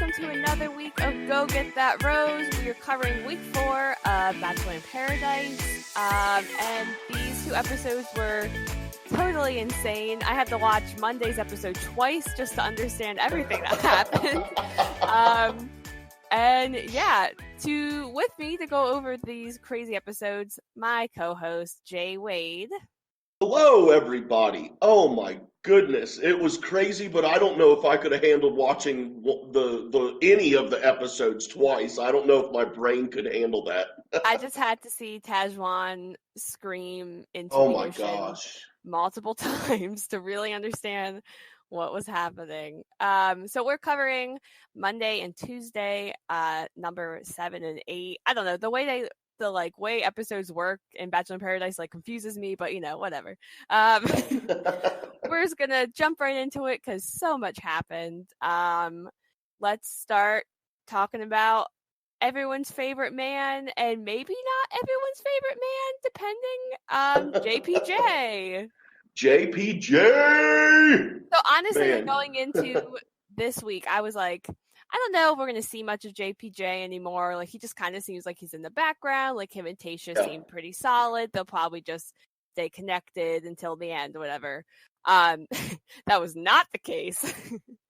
welcome to another week of Go Get That Rose. We are covering week 4 of Bachelor in Paradise, and these 2 episodes were totally insane. I had to watch Monday's episode twice just to understand everything that happened. And yeah, with me to go over these crazy episodes, my co-host J Wade. Hello, everybody. Oh my goodness, it was crazy, but I don't know if I could have handled watching any of the episodes twice. I don't know if my brain could handle that. I just had to see Tajwan scream into Oh the my ocean gosh. multiple times to really understand what was happening. So we're covering Monday and Tuesday, number 7 and 8. I don't know, the way episodes work in Bachelor in Paradise confuses me, but whatever. We're just gonna jump right into it because so much happened. Let's start talking about everyone's favorite man, and maybe not everyone's favorite man, depending. JPJ! So honestly, Man. going into this week, I was like, I don't know if we're going to see much of JPJ anymore. He just kind of seems like he's in the background. Him and Tayshia seem pretty solid. They'll probably just stay connected until the end, whatever. That was not the case.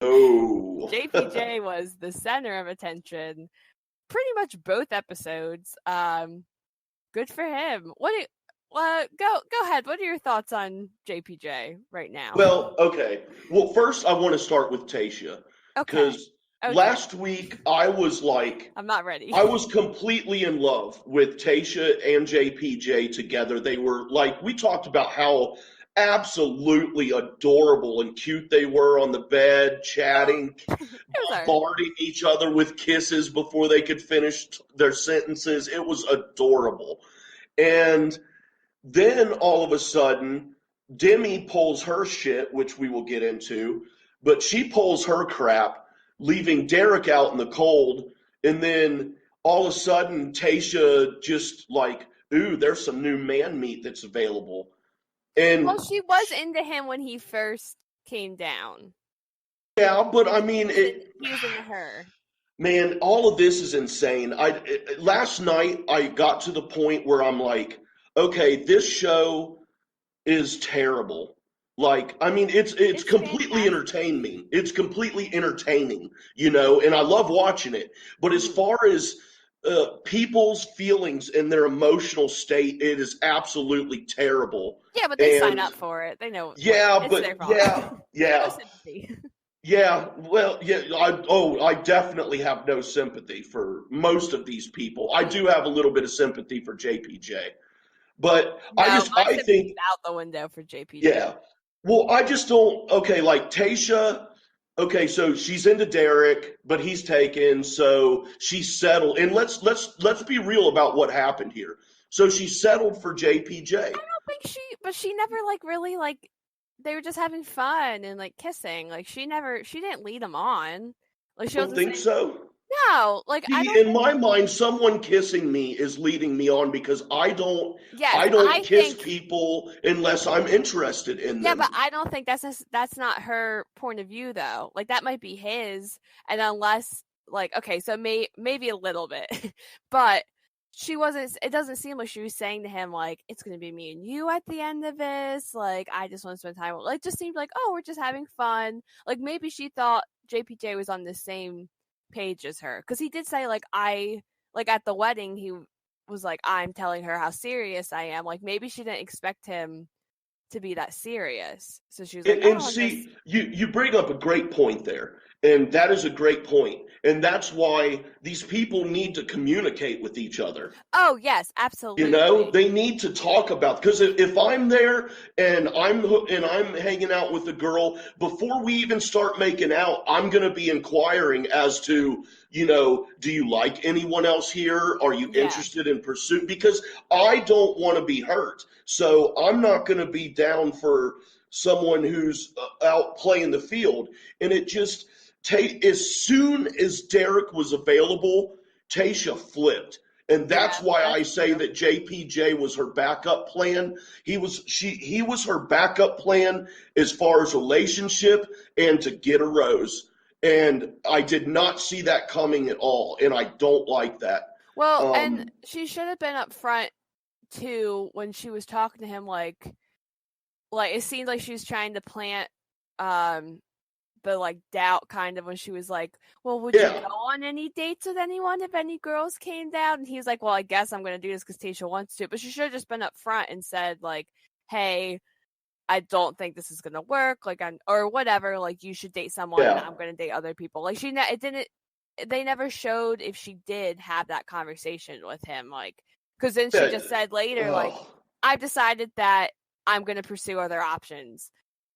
Oh. JPJ was the center of attention pretty much both episodes. Good for him. Go ahead. What are your thoughts on JPJ right now? Well, okay. Well, first I want to start with Tayshia. Okay. Last week, I was I'm not ready. I was completely in love with Tayshia and JPJ together. They were we talked about how absolutely adorable and cute they were on the bed, chatting, bombarding each other with kisses before they could finish their sentences. It was adorable. And then all of a sudden, Demi pulls her shit, which we will get into, but she pulls her crap, leaving Derek out in the cold, and then all of a sudden Tayshia just ooh, there's some new man meat that's available. And she was into him when he first came down. Yeah, but I mean, he was into her. Man, all of this is insane. Last night I got to the point where I'm like, okay, this show is terrible. It's completely entertaining. It's completely entertaining, and I love watching it. But as far as people's feelings and their emotional state, it is absolutely terrible. Yeah, but they sign up for it. They know. Yeah, it's but their fault. yeah. Yeah, well, yeah, I definitely have no sympathy for most of these people. I do have a little bit of sympathy for JPJ. But I think out the window for JPJ. Yeah. Well, I just don't. Okay, Tayshia. Okay, so she's into Derek, but he's taken, so she's settled. And let's be real about what happened here. So she settled for JPJ. I don't think she never really they were just having fun and kissing. She didn't lead him on. She don't think so. No, in my mind, someone kissing me is leading me on because I don't kiss people unless I'm interested in them. Yeah, but I don't think that's not her point of view though. That might be his, and unless okay, so maybe a little bit, but she wasn't. It doesn't seem like she was saying to him it's going to be me and you at the end of this. I just want to spend time. It just seemed oh, we're just having fun. Maybe she thought JPJ was on the same page as her, because he did say I at the wedding he was I'm telling her how serious I am. Maybe she didn't expect him to be that serious, so she was you bring up a great point there, and that is a great point, and that's why these people need to communicate with each other. Oh yes, absolutely. They need to talk about, because if I'm there and I'm hanging out with a girl, before we even start making out, I'm going to be inquiring as to, do you like anyone else here? Are you interested in pursuit? Because I don't want to be hurt. So I'm not going to be down for someone who's out playing the field. And it just, as soon as Derek was available, Tayshia flipped. And that's why I say that JPJ was her backup plan. He was her backup plan as far as relationship and to get a rose. And I did not see that coming at all, and I don't like that. Well, and Um, she should have been up front too when she was talking to him. Like it seemed like she was trying to plant um the like doubt kind of when she was like, well, would you yeah, go on any dates with anyone if any girls came down? And he's like, well, I guess I'm gonna do this because Tasha wants to. But she should have just been up front and said like, hey, I don't think this is gonna work, like, or whatever. Like, you should date someone, and yeah, I'm gonna date other people. Like, it didn't. They never showed if she did have that conversation with him, like, because then she yeah. just said later, like, Ugh. I've decided that I'm gonna pursue other options,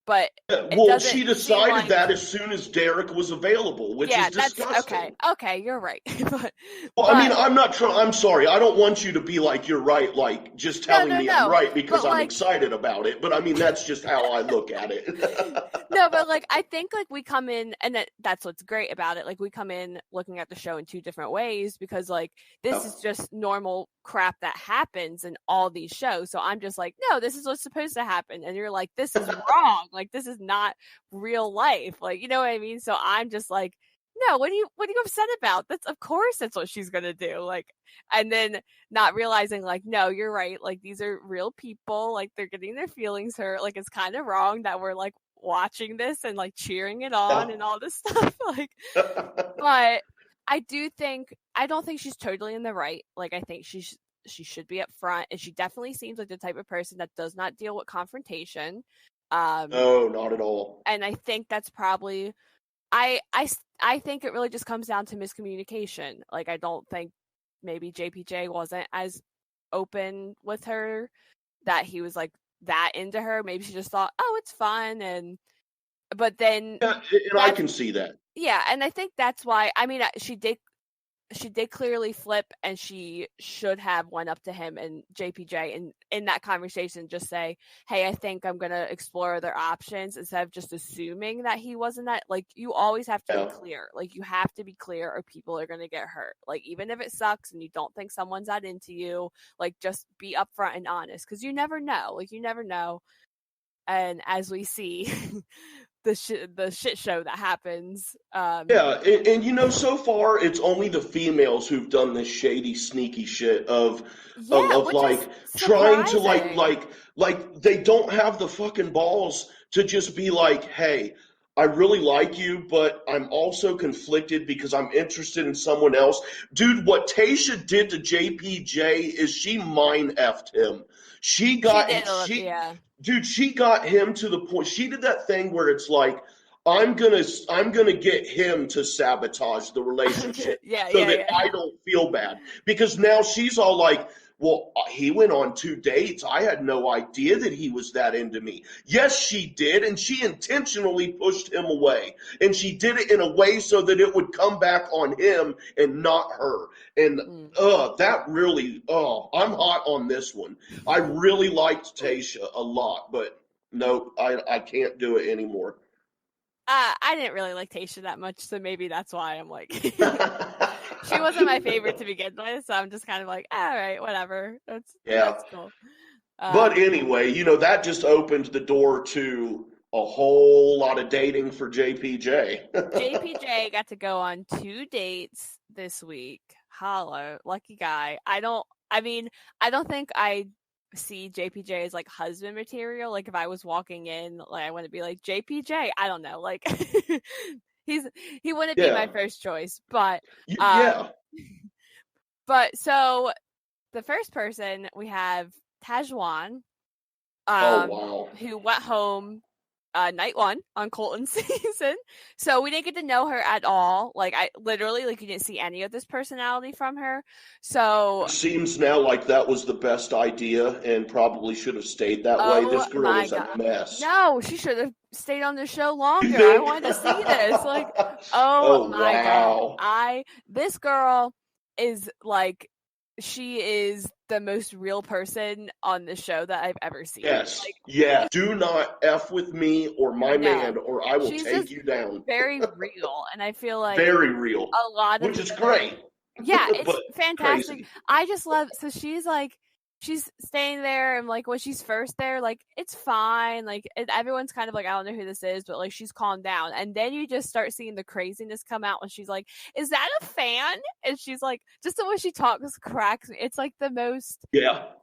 but it Well, doesn't she seem decided like. that as soon as Derek was available, which is Yeah, that's okay. disgusting. Okay, you're right. but Well, I mean, but I'm not trying. I'm sorry. I don't want you to be like you're right, like just no, telling no, me I'm no. right because But I'm like excited about it. But I mean, that's just how I look at it. no, but like I think like we come in, and that's what's great about it. Like we come in looking at the show in two different ways because like this is just normal crap that happens in all these shows. So I'm just like, no, this is what's supposed to happen, and you're like, this is wrong. Like this is not real life. Like you know what I mean? So I'm just like, no, what are you upset about? That's of course that's what she's gonna do. Like, and then not realizing like, no, you're right. Like these are real people. Like they're getting their feelings hurt. Like it's kind of wrong that we're like watching this and like cheering it on Yeah. and all this stuff. Like, but I don't think she's totally in the right. Like I think she should be up front, and she definitely seems like the type of person that does not deal with confrontation. No, not at all. And I think that's probably I think it really just comes down to miscommunication. Like I don't think maybe JPJ wasn't as open with her, that he was like that into her. Maybe she just thought, oh, it's fun, and but then Yeah, and I that's can see that. yeah, and I think that's why. I mean, she did clearly flip, and she should have went up to him and JPJ and in that conversation just say, hey, I think I'm gonna explore other options, instead of just assuming that he wasn't that. Like you always have to be Yeah. clear. Like you have to be clear or people are gonna get hurt. Like even if it sucks and you don't think someone's that into you, like just be upfront and honest, because you never know. Like you never know. And as we see, the shit show that happens. Yeah, and so far it's only the females who've done this shady, sneaky shit of Yeah, which is like trying to surprising. like they don't have the fucking balls to just be like, hey, I really like you, but I'm also conflicted because I'm interested in someone else. Dude, what Tasha did to JPJ is she mind effed him. She She got did, she yeah. dude, she got him to the point. She did that thing where it's like, I'm gonna get him to sabotage the relationship Yeah, so yeah, that yeah. I don't feel bad. Because now she's all like, well, he went on 2 dates. I had no idea that he was that into me. Yes, she did, and she intentionally pushed him away. And she did it in a way so that it would come back on him and not her. And Mm. that really, I'm hot on this one. I really liked Tasha a lot, but nope, I can't do it anymore. I didn't really like Tasha that much, so maybe that's why I'm like she wasn't my favorite to begin with, so I'm just kind of like, all right, whatever. Yeah. That's cool. But Um anyway, that just opened the door to a whole lot of dating for JPJ. JPJ got to go on 2 dates this week. Holla, lucky guy. I mean, I don't think I see JPJ as like husband material. Like if I was walking in, like I wouldn't be like JPJ. I don't know. Like he's he wouldn't be my Yeah. first choice. Yeah. But so the first person we have Tajwan, Oh, wow. who went home night one on Colton's season. So we didn't get to know her at all. Like I literally like you didn't see any of this personality from her. So It seems now like that was the best idea and probably should have stayed that way. oh This girl my is a god. mess. No, she should have stayed on the show You longer. I think? wanted to see this. Like, oh Oh, my god. wow. This girl is like she is the most real person on the show that I've ever seen. Yes. Like Yeah. Do not F with me or my man, no. or I will She's take just you down. very real, and I feel like Very real, a lot of which the is other great, yeah, it's but fantastic. crazy. I just love so she's like she's staying there, and like when she's first there, like it's fine, like everyone's kind of like, I don't know who this is, but like she's calmed down, and then you just start seeing the craziness come out when she's like, is that a fan? And she's like, just the way she talks cracks me. It's like the most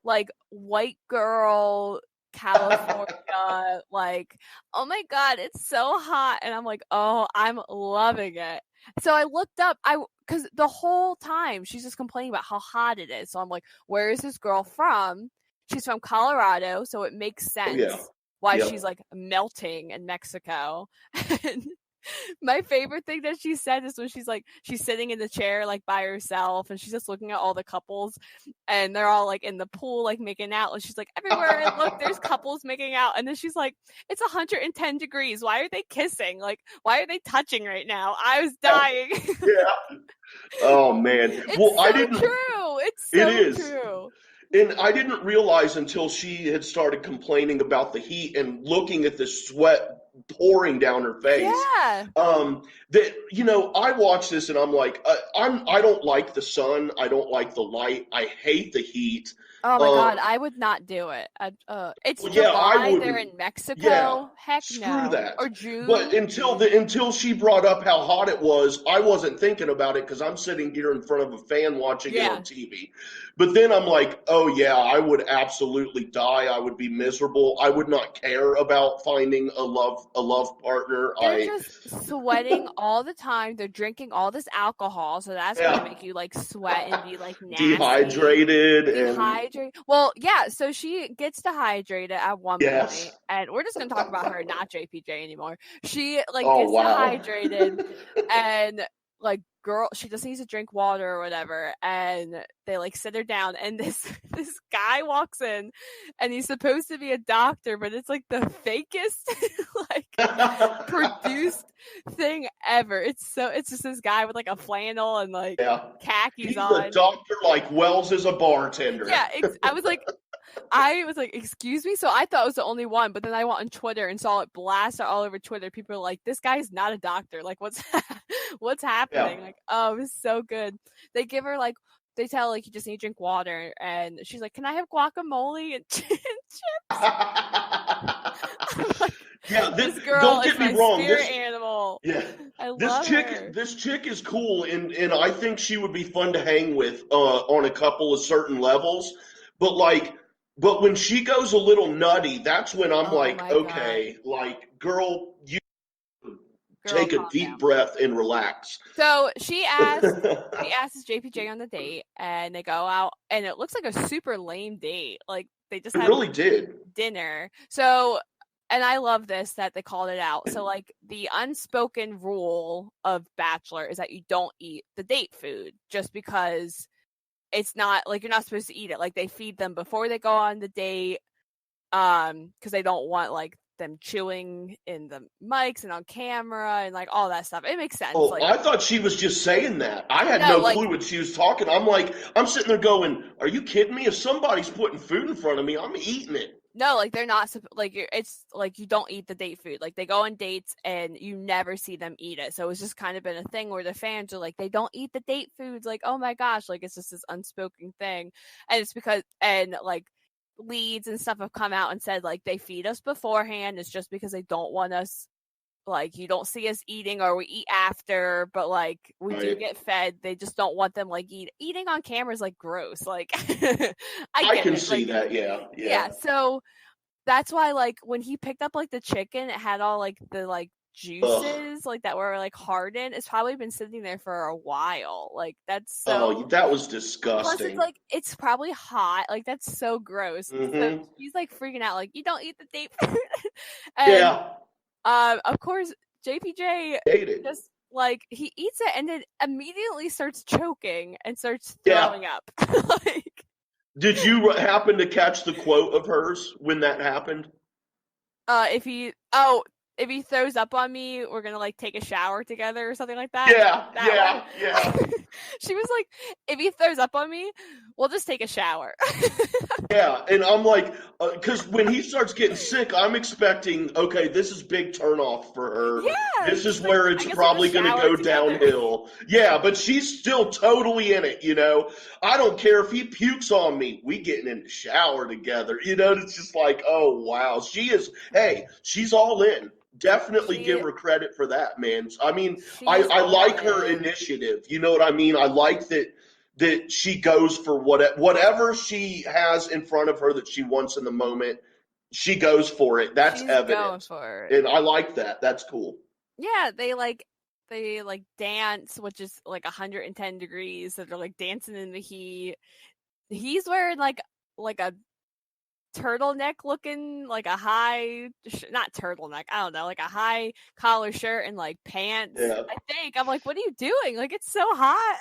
like white girl California, like, oh my god, it's so hot, and I'm like, oh, I'm loving it. So I looked up, because the whole time she's just complaining about how hot it is. So I'm like, where is this girl from? She's from Colorado, so it makes sense why she's like melting in Mexico. And my favorite thing that she said is when she's sitting in the chair like by herself, and she's just looking at all the couples, and they're all like in the pool like making out, and she's like, everywhere I look there's couples making out, and then she's like, it's 110 degrees, why are they kissing, like why are they touching right now? I was dying. Oh man. I didn't. True. It's so true. And I didn't realize until she had started complaining about the heat and looking at the sweat pouring down her face. That, you know, I watch this and I'm like, I don't like the sun. I don't like the light. I hate the heat. Oh my god, I would not do it. It's July. They're in Mexico. Yeah, heck screw no. that. Or June. But until she brought up how hot it was, I wasn't thinking about it because I'm sitting here in front of a fan watching it on TV. But then I'm like, oh yeah, I would absolutely die. I would be miserable. I would not care about finding a love partner. They're just sweating all the time. They're drinking all this alcohol, so that's gonna make you like sweat and be like nasty. Dehydrated. Well, yeah, so she gets dehydrated at one point, and we're just gonna talk about her, not JPJ anymore. She like gets dehydrated, and like she just needs to drink water or whatever, and they like sit her down, and this guy walks in, and he's supposed to be a doctor, but it's like the fakest like produced thing ever. It's just this guy with like a flannel and like khakis on. He's a doctor like Wells is a bartender. I was like, excuse me? So I thought it was the only one, but then I went on Twitter and saw it blasted all over Twitter. People are like, this guy's not a doctor. Like, what's happening? Like, oh, it was so good. They give her like, they tell like, you just need to drink water, and she's like, can I have guacamole and chips? Like, this girl is my spirit animal. I love her. This chick is cool, and I think she would be fun to hang with on a couple of certain levels. But when she goes a little nutty, that's when I'm like, okay, God. Like, girl, you take a deep breath and relax. So she asks JPJ on the date, and they go out, and it looks like a super lame date. Like they just really did dinner. So, and I love this that they called it out. So like the unspoken rule of Bachelor is that you don't eat the date food just because it's not like you're not supposed to eat it. Like they feed them before they go on the date, because they don't want like them chewing in the mics and on camera and like all that stuff. It makes sense. Oh, like, I thought she was just saying that. I had no clue when she was talking. I'm sitting there going, are you kidding me? If somebody's putting food in front of me, I'm eating it. No, like they're not like it's like you don't eat the date food. Like they go on dates and you never see them eat it. So it's just kind of been a thing where the fans are like, they don't eat the date foods. Like, oh my gosh, like it's just this unspoken thing. And it's because, and like leads and stuff have come out and said like they feed us beforehand. It's just because they don't want us, like you don't see us eating, or we eat after, but like we do get fed. They just don't want them like eating on camera is like gross. Like I can see that. Yeah. So that's why like when he picked up like the chicken, it had all like the like juices like that were like hardened. It's probably been sitting there for a while. Like that's so. Oh, that was disgusting. Plus, it's like it's probably hot. Like that's so gross. Mm-hmm. So he's like freaking out. Like you don't eat the date food. And, of course, JPJ just like he eats it and then immediately starts choking and starts throwing up. Like, did you happen to catch the quote of hers when that happened? If he throws up on me, we're gonna like take a shower together or something like that. Yeah. She was like, if he throws up on me, we'll just take a shower. Yeah, and I'm like, Because when he starts getting sick, I'm expecting, okay, this is big turnoff for her. Yeah, This is like, where I it's guess we'll probably just going to shower go together. downhill. Yeah, but she's still totally in it, you know. I don't care if he pukes on me. We getting in the shower together. You know, it's just like, oh, wow. She is, hey, she's all in. Definitely give She her credit for that, man. I mean, she's I all like her in. initiative. You know what I mean? I like that she goes for whatever she has in front of her that she wants in the moment. She goes for it. That's She's going evident, for it. and I like that. That's cool. Yeah, they dance, which is like 110 degrees. So they're like dancing in the heat. He's wearing like a turtleneck looking, like a high, not turtleneck, I don't know, like a high collar shirt and like pants. Yeah, I think I'm like, what are you doing? Like, it's so hot.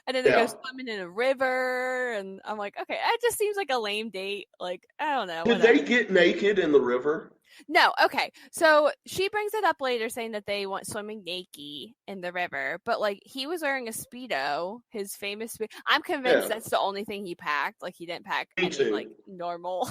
And then they go yeah. swimming in a river, and I'm like, okay, it just seems like a lame date. Like, I don't know, Did they whatever. get naked in the river? No, okay. So she brings it up later saying that they went swimming naked in the river, but like he was wearing a Speedo, his famous Speedo. I'm convinced Yeah, that's the only thing he packed. Like he didn't pack me any like too. normal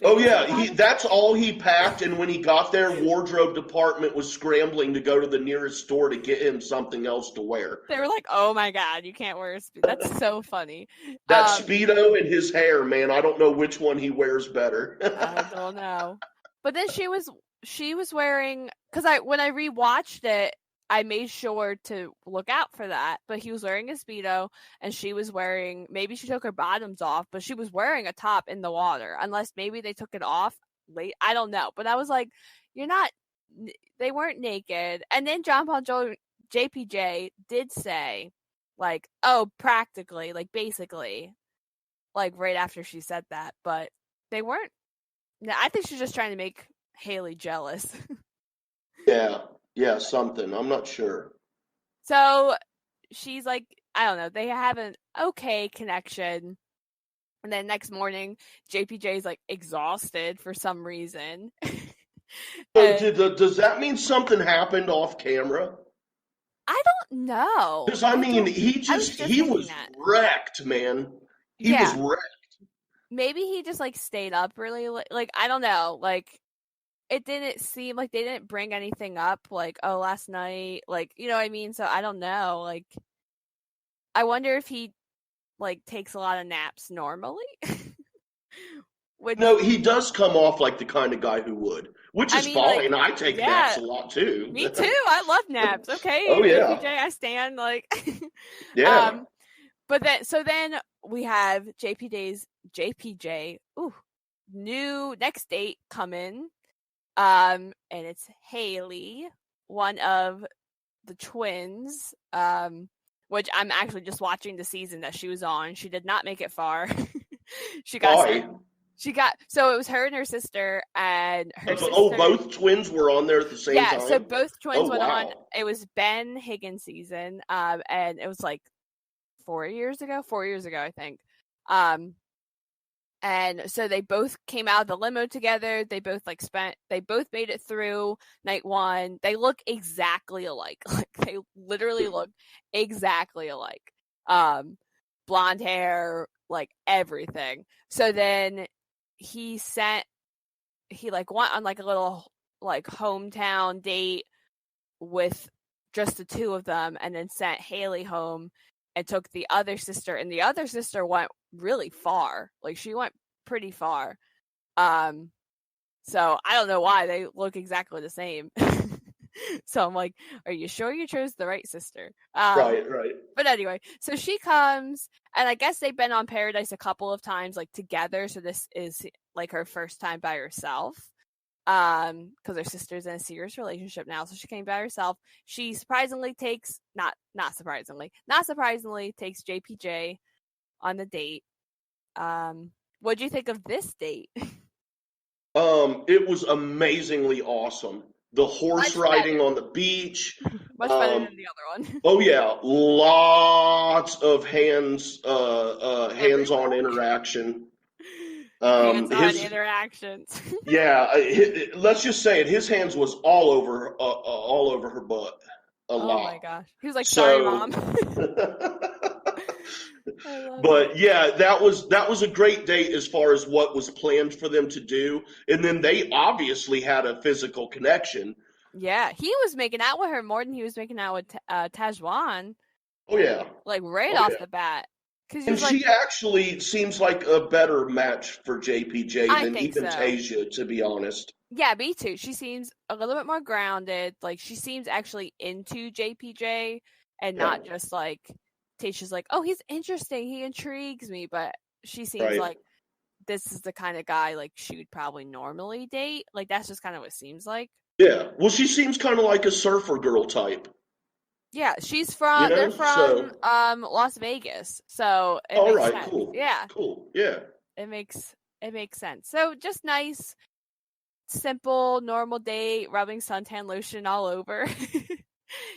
Oh bikini yeah, bottoms. that's all he packed. And when he got there, wardrobe department was scrambling to go to the nearest store to get him something else to wear. They were like, "Oh my god, you can't wear a Speedo." That's so funny. That Um, Speedo and his hair, man, I don't know which one he wears better. I don't know. But then she was wearing, because I when I rewatched it, I made sure to look out for that. But he was wearing a Speedo and she was wearing, maybe she took her bottoms off, but she was wearing a top in the water. Unless maybe they took it off late. I don't know. But I was like, you're not they weren't naked. And then John Paul JPJ did say, like, oh, practically, like basically, like right after she said that, but they weren't. I think she's just trying to make Haley jealous. Yeah, yeah, something. I'm not sure. So she's like, I don't know, they have an okay connection. And then next morning, JPJ's like exhausted for some reason. So And does that mean something happened off camera? I don't know. Because I mean, I was just he thinking was that. wrecked, man. He was Yeah. wrecked. Maybe he just like stayed up really like I don't know. Like it didn't seem like they didn't bring anything up like, oh, last night, like, you know what I mean? So I don't know. Like I wonder if he like takes a lot of naps normally. Which No, he does come off like the kind of guy who would, which I is mean, like, fine. I take naps yeah, a lot too. me too. I love naps. Okay, Oh yeah, JPJ, I stand like yeah. um but then we have JPJ, ooh, new next date coming. And it's Haley, one of the twins, which I'm actually just watching the season that she was on. She did not make it far. she got sent. Why? She got, so it was her and her sister, and her Oh, sister. both twins were on there at the same Yeah, so time. both twins Oh went on. wow. It was Ben Higgins season, and it was like 4 years ago. 4 years ago, I think. Um, and so they both came out of the limo together. They both made it through night one. They look exactly alike. Like they literally look exactly alike. Blonde hair, like everything. So then he like went on like a little like hometown date with just the two of them, and then sent Haley home and took the other sister, and the other sister went really far. Like she went pretty far. So I don't know why they look exactly the same. So I'm like, are you sure you chose the right sister? Right, right. But anyway, so she comes, and I guess they've been on Paradise a couple of times like together, so this is like her first time by herself. Because her sister's in a serious relationship now, so she came by herself. She surprisingly takes not surprisingly takes JPJ on the date. What do you think of this date? It was amazingly awesome. The horse Much riding better. on the beach. Much better than the other one. Oh yeah, lots of hands-on Everywhere. interaction. Hands-on His interactions. Yeah, let's just say it. His hands was all over her butt a Oh my lot. gosh. He was like, sorry, So, mom. I love it. But yeah, that was a great date as far as what was planned for them to do. And then they obviously had a physical connection. Yeah, he was making out with her more than he was making out with Tajwan, Oh yeah. like right Oh off yeah. the bat. Because he And was like, she actually seems like a better match for JPJ I than think even so. Tasia, to be honest. Yeah, me too. She seems a little bit more grounded. Like she seems actually into JPJ and Yeah. not just like Tasha's like, oh, he's interesting. He intrigues me. But she seems Right. like this is the kind of guy like she would probably normally date. Like that's just kind of what it seems like. Yeah. Well, she seems kind of like a surfer girl type, Yeah, you they're know? from So, Las Vegas. So it all makes right, sense. cool. Yeah. Cool. Yeah. It makes sense. So just nice, simple, normal date, rubbing suntan lotion all over her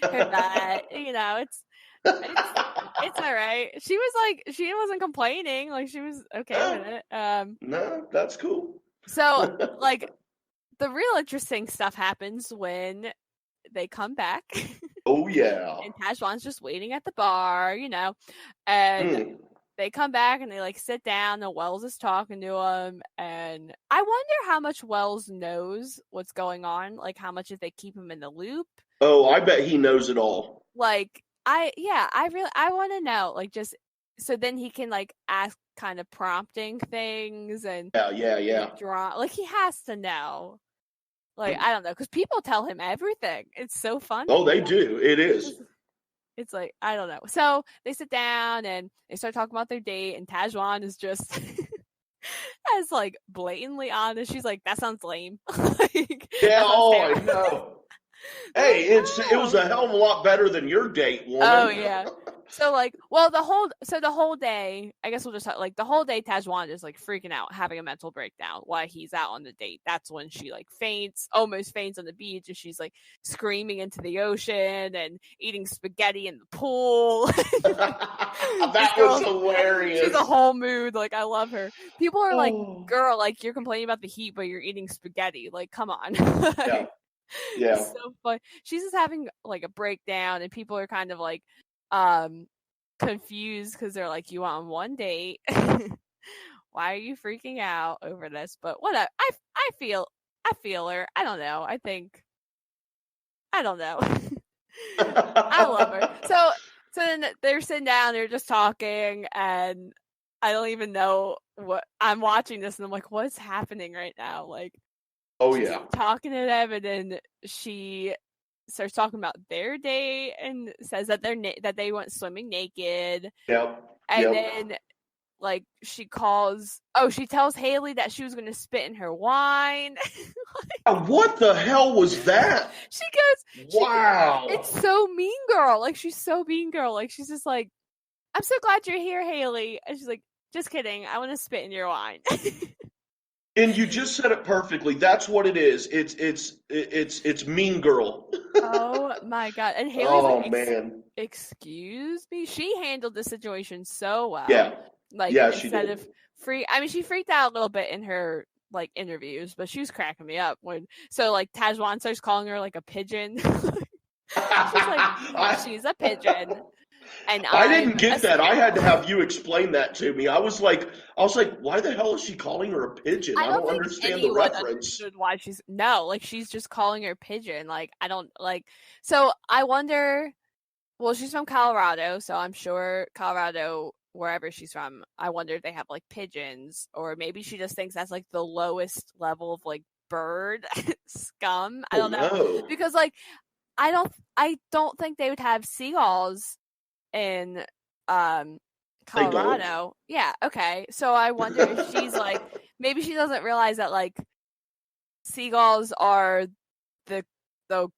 butt. It's all right. She wasn't complaining. Like she was okay with it. No, that's cool. So like the real interesting stuff happens when they come back. Oh yeah. And Tajwan's just waiting at the bar, and Mm. they come back and they like sit down and Wells is talking to him, and I wonder how much Wells knows what's going on, like how much if they keep him in the loop. Oh, I bet he knows it all. Like I want to know, like just so then he can like ask kind of prompting things and Yeah. draw, like he has to know. Like I don't know, because people tell him everything. It's so funny. Oh, they do. It is. It's like I don't know. So they sit down and they start talking about their date, and Tajwan is just as like blatantly honest. She's like, "That sounds lame." Like, Yeah. Oh, I terrible. know. Hey, it was a hell of a lot better than your date, woman. Oh yeah. So like, well, the whole day, I guess we'll just like the whole day, Tajwan is like freaking out, having a mental breakdown while he's out on the date. That's when she like almost faints on the beach, and she's like screaming into the ocean and eating spaghetti in the pool. That was hilarious. She's a whole mood. Like I love her. People are like, "Girl, like you're complaining about the heat, but you're eating spaghetti. Like, come on." Yeah. Yeah. It's so fun. She's just having like a breakdown, and people are kind of like confused because they're like, you on one date. Why are you freaking out over this? But whatever. I feel her. I don't know. I don't know. I love her. So then they're sitting down, they're just talking, and I don't even know what I'm watching this, and I'm like, what's happening right now? Like, oh she's yeah, talking to them, and then she starts talking about their day and says that that they went swimming naked. Yep. And then like she tells Haley that she was going to spit in her wine. What the hell was that? She goes, wow. It's so mean girl. Like she's so mean girl. Like she's just like, I'm so glad you're here, Haley. And she's like, just kidding. I want to spit in your wine. And you just said it perfectly. That's what it is. It's mean girl. Oh my god! And Haley's like, man, excuse me. She handled the situation so well. Yeah, like yeah, instead of she freaked out a little bit in her like interviews, but she was cracking me up when like Tajwan starts calling her like a pigeon. She's like, she's a pigeon. And I didn't get that. I had to have you explain that to me. I was like, why the hell is she calling her a pigeon? I don't understand the reference. Why she's just calling her pigeon. Like I don't like. So I wonder. Well, she's from Colorado, so I'm sure Colorado, wherever she's from, I wonder if they have like pigeons, or maybe she just thinks that's like the lowest level of like bird scum. I don't know, because like I don't think they would have seagulls in Colorado. Yeah, okay. So I wonder if she's like, maybe she doesn't realize that like seagulls are the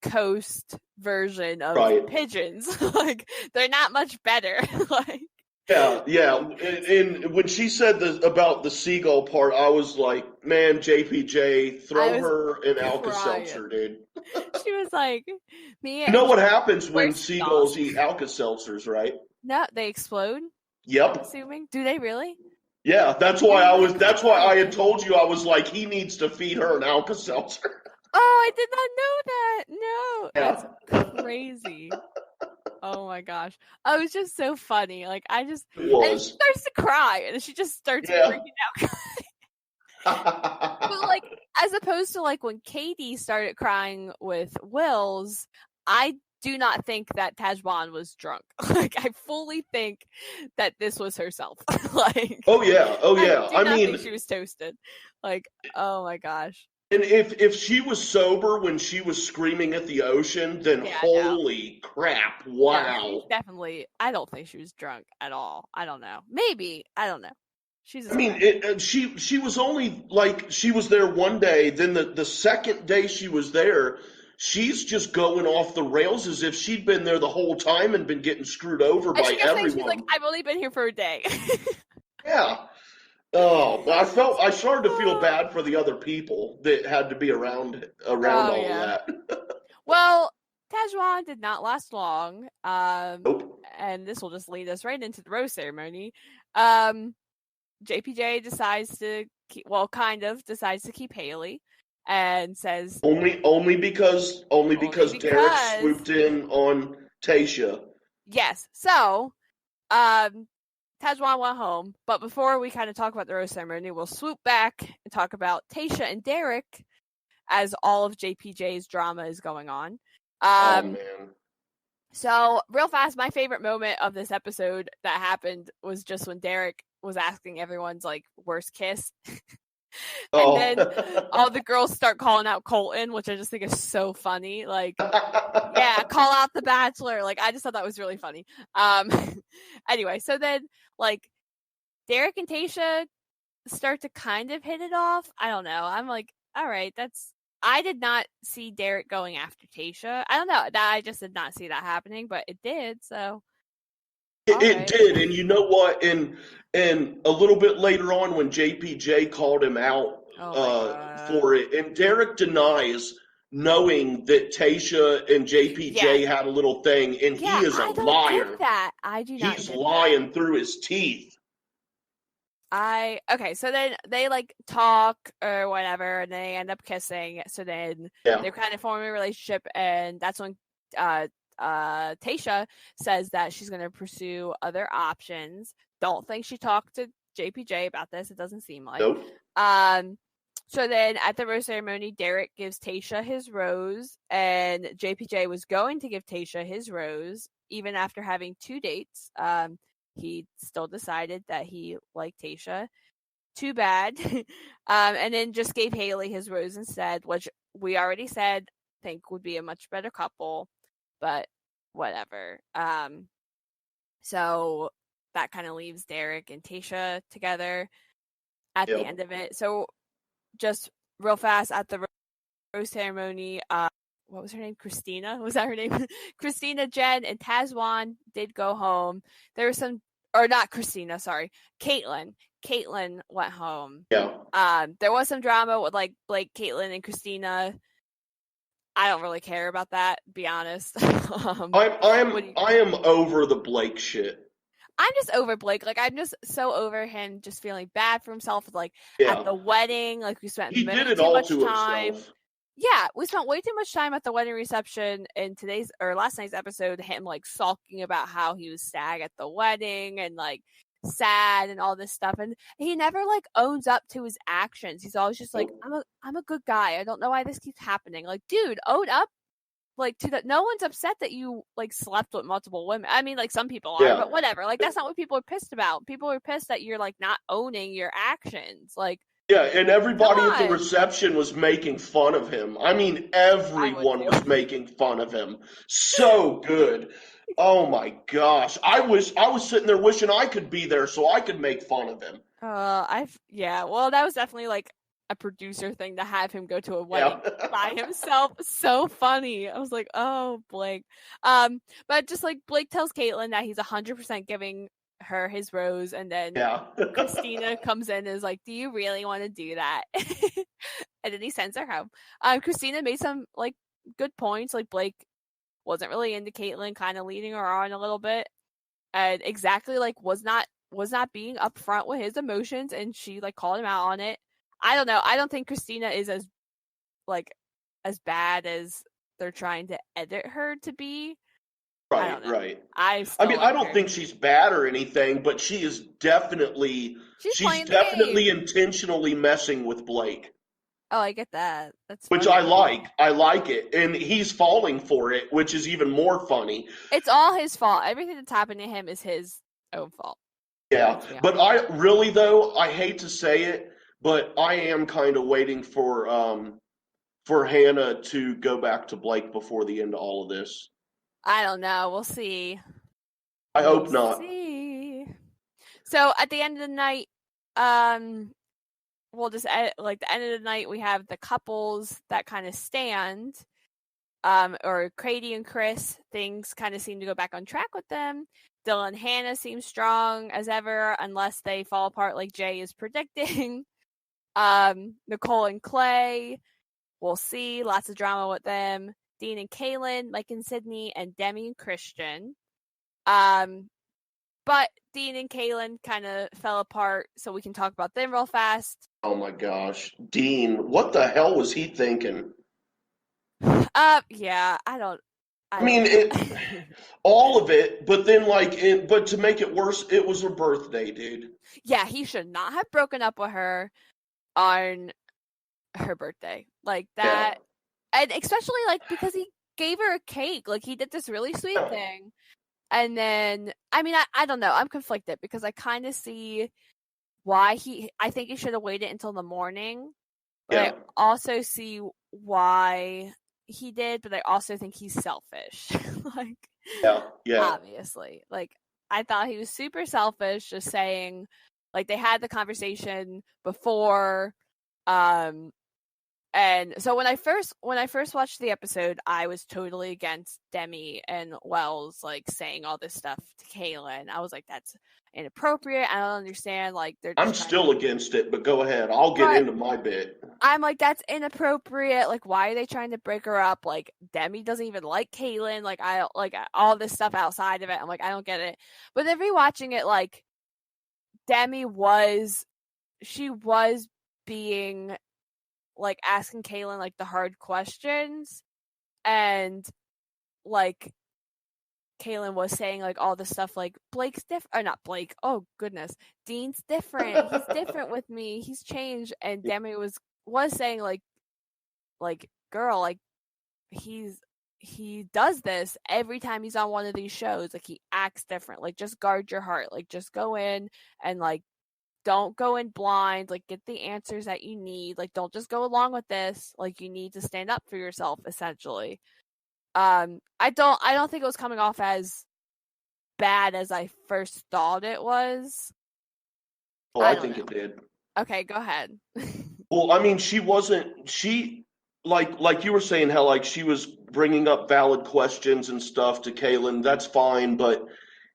coast version of pigeons. Like they're not much better. Like yeah. And when she said about the seagull part, I was like, man, JPJ, throw her an Alka-Seltzer, dude. She was like, you know what happens when seagulls eat Alka-Seltzers, right? No, they explode. Yep. I'm assuming. Do they really? Yeah, that's why I had told you, I was like, he needs to feed her an Alka-Seltzer. Oh, I did not know that. No, that's crazy. Oh my gosh. Oh, it was just so funny. Like and It then she was. starts to cry and she just starts Yeah. freaking out. But like as opposed to like when Katie started crying with Wills, I do not think that Tajwan was drunk. Like I fully think that this was herself. Like Oh yeah. Oh I yeah. do I not think mean, she was toasted. Like, oh my gosh. and if she was sober when she was screaming at the ocean, then Yeah, no. holy crap! No, she's Wow. definitely I don't think she was drunk at all. I don't know. Maybe. I don't know. She's a I mean, star. she was only like she was there one day. Then the second day she was there, she's just going off the rails as if she'd been there the whole time and been getting screwed over And by she kept saying she's like, everyone. I've only been here for a day. Yeah. Oh, I started to feel bad for the other people that had to be around Oh all of yeah. that. Well, Tajwan did not last long. Nope. And this will just lead us right into the rose ceremony. JPJ decides to kind of decides to keep Haley and says Only only because Derek because swooped in on Tasha. yes. So, um Tajwan went home, but before we kind of talk about the rose ceremony, we'll swoop back and talk about Tasha and Derek as all of JPJ's drama is going on. Oh Um, man. so real fast, my favorite moment of this episode that happened was just when Derek was asking everyone's like worst kiss. And Oh. then all the girls start calling out Colton, which I just think is so funny. Like, yeah, call out the Bachelor. Like, I just thought that was really funny. Um, anyway, so then like Derek and Tasha start to kind of hit it off. I don't know. I'm like, all right, I did not see Derek going after Tasha. I don't know. That I just did not see that happening, but it did. So, all It right. did, and you know what? And a little bit later on, when JPJ called him out Oh my god. for it, and Derek denies knowing that Tasha and Yes. JPJ had a little thing, and Yeah, he is a I don't get liar. that. I do not He's get that. lying through his teeth. Okay, so then they like talk or whatever, and they end up kissing. So then Yeah. they're kind of forming a relationship, and that's when Tasha says that she's going to pursue other options. Don't think she talked to JPJ about this. It doesn't seem like. Nope. Um, so then at the rose ceremony, Derek gives Tasha his rose, and JPJ was going to give Tasha his rose even after having 2 dates. He still decided that he liked Tasha. Too bad. And then just gave Haley his rose instead, which we already said think would be a much better couple, but whatever. So that kind of leaves Derek and Tasha together at the Yep. end of it. So just real fast at the rose ceremony, what was her name? Christina? Was that her name? Christina, Jen, and Tazwan did go home. There was some, or not Christina, sorry, Caitlin. Caitlin went home. Yeah. There was some drama with like Blake, Caitlin, and Christina. I don't really care about that, to be honest. I am over the Blake shit. I'm just over Blake. Like I'm just so over him just feeling bad for himself. Like at Yeah. the wedding, like we spent He did way it too all much to time. himself. Yeah, we spent way too much time at the wedding reception in today's or last night's episode, him like sulking about how he was sad at the wedding and like sad and all this stuff. And he never like owns up to his actions. He's always just like, I'm a good guy. I don't know why this keeps happening. Like, dude, own up like to that. No one's upset that you like slept with multiple women. I mean, like some people are, Yeah. but whatever. Like that's not what people are pissed about. People are pissed that you're like not owning your actions. Like Yeah, and everybody at the on. reception was making fun of him. I mean, I would everyone was too. making fun of him. So good. Oh my gosh. I was sitting there wishing I could be there so I could make fun of him. Yeah. Well, that was definitely like a producer thing to have him go to a wedding Yeah. by himself. So funny. I was like, oh, Blake. But just like Blake tells Caitlin that he's 100% giving her his rose, and then Yeah. Christina comes in and is like, do you really want to do that? And then he sends her home. Christina made some like good points. Like Blake wasn't really into Caitlin, kind of leading her on a little bit, and exactly like was not being upfront with his emotions, and she like called him out on it. I don't know. I don't think Christina is as like as bad as they're trying to edit her to be. I Right, don't know. right. I I still mean, I like don't her. think she's bad or anything, but She's she's playing the definitely game. intentionally messing with Blake, Oh, I get that. That's which I funny. like. I like it. And he's falling for it, which is even more funny. It's all his fault. Everything that's happened to him is his own fault. Yeah. Let's be But honest. I really though, I hate to say it, but I am kind of waiting for Hannah to go back to Blake before the end of all of this. I don't know. We'll see. I We'll hope not. see. So at the end of the night, um, we'll just like the end of the night, we have the couples that kind of stand. Or Grady and Chris, things kind of seem to go back on track with them. Dylan and Hannah seem strong as ever, unless they fall apart like Jay is predicting. Nicole and Clay, we'll see. Lots of drama with them. Dean and Kaylin, Mike and Sydney, and Demi and Christian. But Dean and Kaylin kind of fell apart, so we can talk about them real fast. Oh my gosh. Dean, what the hell was he thinking? Yeah, I I mean, don't it know. all of it, but then but to make it worse, it was her birthday, dude. Yeah, he should not have broken up with her on her birthday. Like Yeah. that, and especially like because he gave her a cake. Like he did this really sweet Yeah. thing. And then I mean I don't know. I'm conflicted because I kind of see why I think he should have waited until the morning. But I Yeah. also see why he did, but I also think he's selfish. Like Yeah. Yeah. obviously. Like I thought he was super selfish just saying like they had the conversation before um and so when I first watched the episode, I was totally against Demi and Wells like saying all this stuff to Kaylin. I was like, that's inappropriate. I don't understand. Like they're I'm just trying to still against it, but go ahead. I'll get right. into my bit. I'm like, that's inappropriate. Like, why are they trying to break her up? Like, Demi doesn't even like Kaylin. Like, I like all this stuff outside of it. I'm like, I don't get it. But then rewatching it, like, Demi she was being like asking Kaylin like the hard questions, and like Kaylin was saying like all this stuff like Blake's different or not Blake. Oh goodness, Dean's different. He's different with me. He's changed. And Demi was saying like girl, like he does this every time he's on one of these shows. Like he acts different. Like just guard your heart. Like just go in and like don't go in blind. Like get the answers that you need. Like don't just go along with this. Like you need to stand up for yourself essentially. I don't think it was coming off as bad as I first thought it was. Oh, I I don't think know. it did. Okay, go ahead. Well, I mean, she like you were saying how like she was bringing up valid questions and stuff to Kaylin. That's fine, but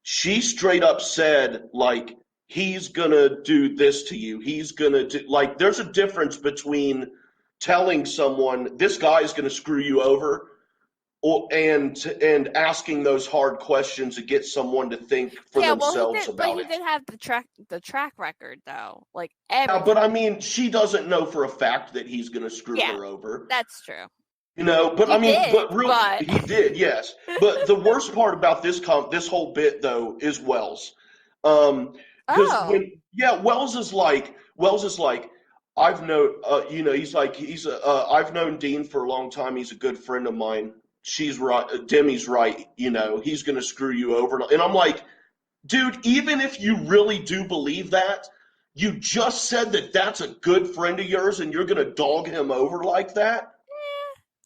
she straight up said like he's gonna do this to you. He's gonna do like there's a difference between telling someone this guy's gonna screw you over and asking those hard questions to get someone to think for Yeah, well themselves about he it. did have the track record though. Like Yeah, every but time. I mean, she doesn't know for a fact that he's going to screw Yeah, her over. that's true. You know, but He I mean, did, but real but he did, yes. But the worst part about this whole bit though is Wells. Because oh. Wells is like I've known you know, I've known Dean for a long time. He's a good friend of mine. She's right, Demi's right, you know, he's going to screw you over. And I'm like, dude, even if you really do believe that, you just said that that's a good friend of yours and you're going to dog him over like that?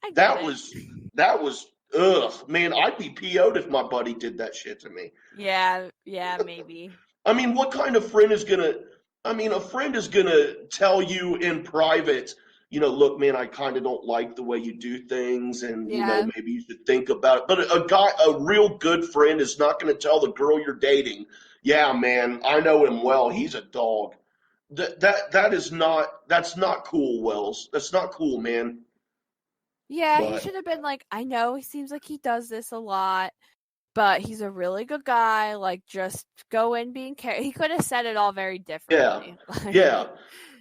I get That it. was, that was, ugh, man, I'd be PO'd if my buddy did that shit to me. Yeah, maybe. I mean, what kind of friend is going to, I mean, a friend is going to tell you in private, you know, look, man, I kind of don't like the way you do things and, you know, Yeah. maybe you should think about it. But a real good friend is not going to tell the girl you're dating, yeah, man, I know him well. He's a dog. That's not cool, Wells. That's not cool, man. Yeah, he But should have been like, I know he seems like he does this a lot, but he's a really good guy. Like, just go in being care. He could have said it all very yeah, differently. Like, yeah.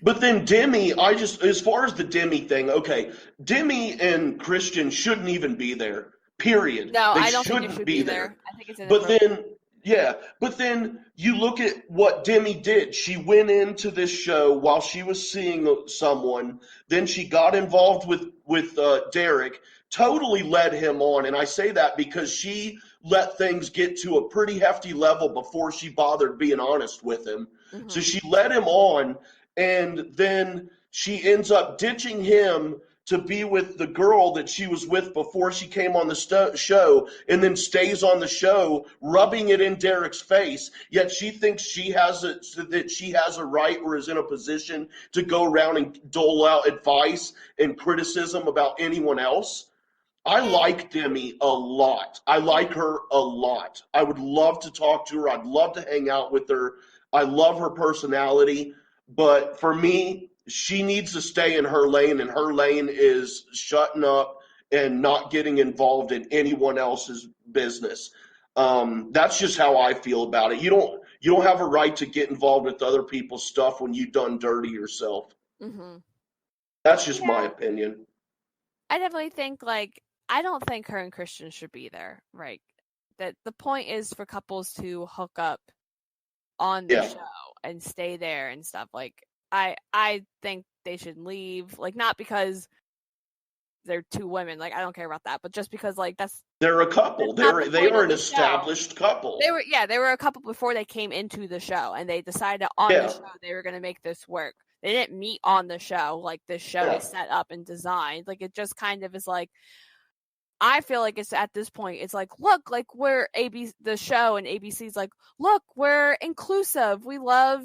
But then Demi, as far as the Demi thing, okay, Demi and Christian shouldn't even be there. Period. No, They I don't think you shouldn't should be be there. there. I think it's But inappropriate. then, yeah, but then you look at what Demi did. She went into this show while she was seeing someone. Then she got involved with Derek. Totally led him on, and I say that because she let things get to a pretty hefty level before she bothered being honest with him. So Mm-hmm. she led him on, and then she ends up ditching him to be with the girl that she was with before she came on the show, and then stays on the show rubbing it in Derek's face. Yet she thinks that she has a right or is in a position to go around and dole out advice and criticism about anyone else. I like Demi a lot. I like her a lot. I would love to talk to her. I'd love to hang out with her. I love her personality. But for me, she needs to stay in her lane, and her lane is shutting up and not getting involved in anyone else's business. That's just how I feel about it. You don't have a right to get involved with other people's stuff when you've done dirty yourself. Mm-hmm. That's just my Yeah, opinion. I definitely think like I don't think her and Christian should be there. Right. That the point is for couples to hook up on the Yeah, show and stay there and stuff. Like I think they should leave. Like not because they're two women. Like I don't care about that, but just because like they're a couple. that's not the They point are of an the show. established couple. They were a couple before they came into the show, and they decided on the Yeah, show they were going to make this work. They didn't meet on the show like this show yeah, is set up and designed. Like it just kind of is like I feel like it's at this point it's like look like we're ABC the show and ABC's like look we're inclusive. We love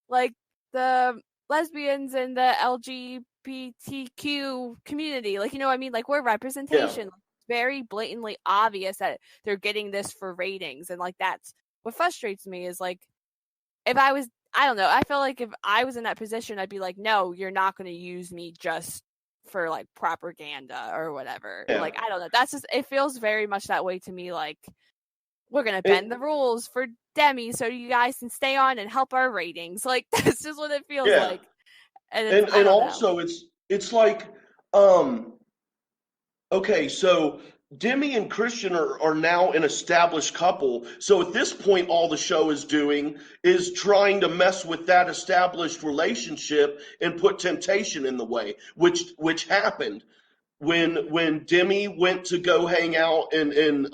like the lesbians and the LGBTQ community. Like you know what I mean? Like we're yeah, representation. It's very blatantly obvious that they're getting this for ratings and like that's what frustrates me is like if I don't know, I feel like if I was in that position I'd be like no, you're not going to use me just for like propaganda or whatever. yeah. Like I don't know. That's just it feels very much that way to me like we're going to bend the It, rules for Demi so you guys can stay on and help our ratings. Like that's just what it feels yeah, like. And it's I and don't know. also it's like um okay, so Demi and Christian are now an established couple. So at this point, all the show is doing is trying to mess with that established relationship and put temptation in the way, which happened when Demi went to go hang out and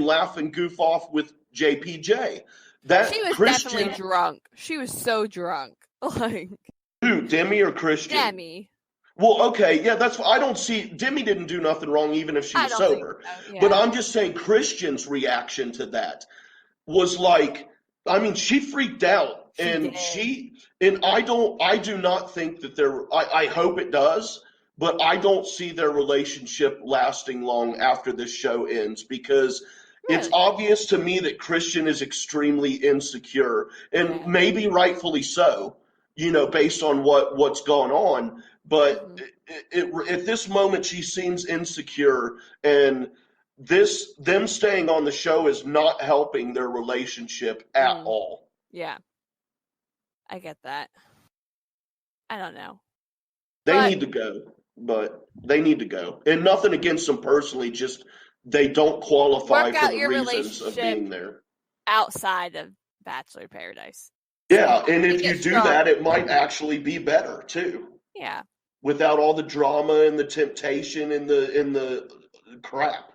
laugh and goof off with JPJ. She That was definitely Christian, drunk. She was so drunk. Like who, Demi or Christian? Demi. Well, okay, yeah, that's I don't see Demi didn't do nothing wrong even if she I was don't think sober. so. But Yeah. I'm just saying Christian's reaction to that was like I mean, she freaked out She did. and I do not think that I hope it does, but I don't see their relationship lasting long after this show ends because it's Really? obvious to me that Christian is extremely insecure and Yeah. maybe rightfully so, based on what's gone on, but Hmm. at this moment she seems insecure and them staying on the show is not helping their relationship at Mm. all. Yeah. I get that. I don't know. They But need to go, but they need to go. And nothing against them personally, just they don't qualify work for out the your reasons of relationship being there. outside of Bachelor Paradise. Yeah, And and hopefully if get you do that, stronger. it might actually be better too, Yeah. without all the drama and the temptation and the crap.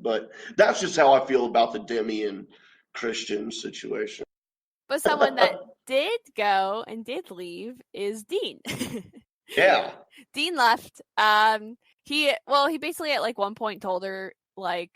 But that's just how I feel about the Demi and Christian situation. But someone that did go and did leave is Dean. Yeah, Dean left. He basically at like one point told her like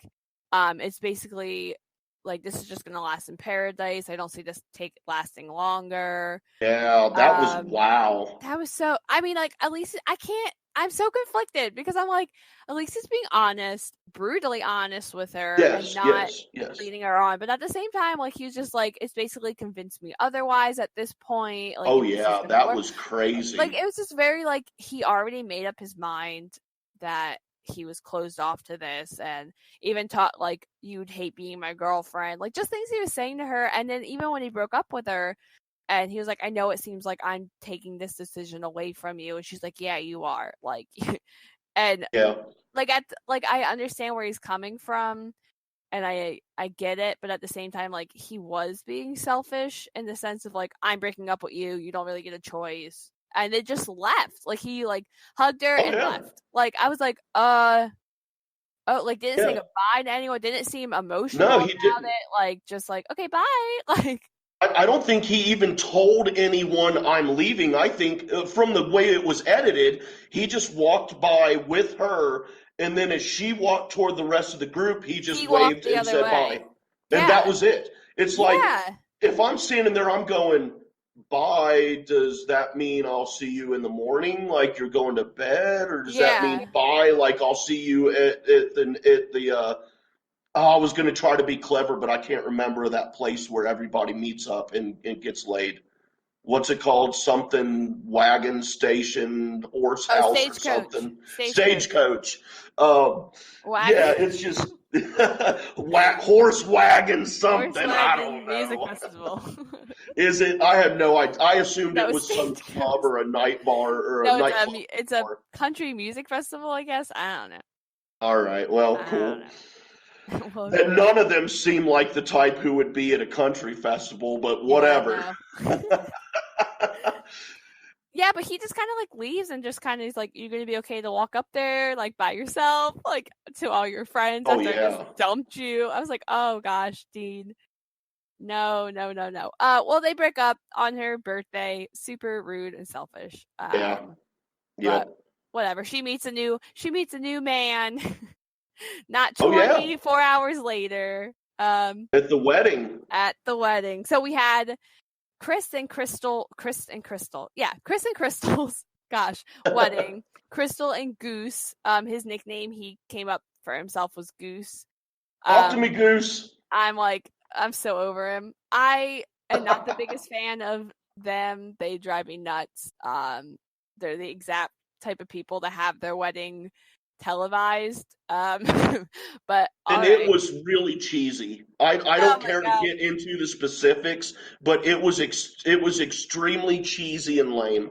it's basically like this is just gonna last in paradise. I don't see this lasting longer. yeah, that was Um wow. That was so I mean, like, at least I can't I'm so conflicted because I'm like, at least he's being honest, brutally honest with her and Yes, not yes, yes. leading her on. But at the same time, like he was just like, it's basically convinced me otherwise at this point. Like Oh if this is yeah, gonna that work. was Like crazy. it was just very like he already made up his mind that he was closed off to this and even taught like you'd hate being my girlfriend. Like just things he was saying to her. And then even when he broke up with her, and he was like, I know it seems like I'm taking this decision away from you. And she's like, yeah, you are. Like, And Yeah. like I understand where he's coming from, and I get it, but at the same time, like, he was being selfish in the sense of like, I'm breaking up with you, you don't really get a choice. And it just left. Like, he like hugged her Oh and yeah. left. Like, I was like, oh, like, didn't say Yeah. goodbye to anyone, didn't seem emotional No, he about didn't. it, like, just like, okay, bye. Like, I don't think he even told anyone I'm leaving. I think from the way it was edited, he just walked by with her, and then as she walked toward the rest of the group, he just he walked waved the and other said bye. way. And that Yeah. was it. It's like Yeah. if I'm standing there, I'm going, bye. Does that mean I'll see you in the morning, like you're going to bed, or does that Yeah. mean bye, like I'll see you at the I was going to try to be clever, but I can't remember that place where everybody meets up and gets laid. What's it called? Something wagon station, horse Oh, house, or stagecoach. something. Stagecoach. Stagecoach. Um, yeah, Wagon. it's just horse wagon Horse something. I wagon don't music know. festival. Is it? I have no idea. I assumed it No, was some stagecoach. club or a night bar or a No, nightclub it's a bar. country music festival, I guess. I don't know. All right. Well, I cool. don't know. Well, That none of them seem like the type who would be at a country festival, but yeah, whatever. no. Yeah, but he just kind of like leaves and just kind of is like, "You're gonna be okay to walk up there like by yourself, like to all your friends Oh after I just yeah. dumped you." I was like, "Oh gosh, Dean, no, no, no, no." Well, they break up on her birthday. Super rude and selfish. Yeah. But Yep. whatever. She meets a new man. Not Oh yeah. 24 hours later. At the wedding. At the wedding. So we had Chris and Crystal. Yeah, Chris and Crystal's gosh, wedding. Crystal and Goose. His nickname he came up for himself was Goose. Talk to me, Goose. I'm so over him. I am not the biggest fan of them. They drive me nuts. They're the exact type of people to have their wedding televised. But And all it right. was really cheesy. I Oh don't my care to god. get into the specifics, but it was extremely cheesy and lame.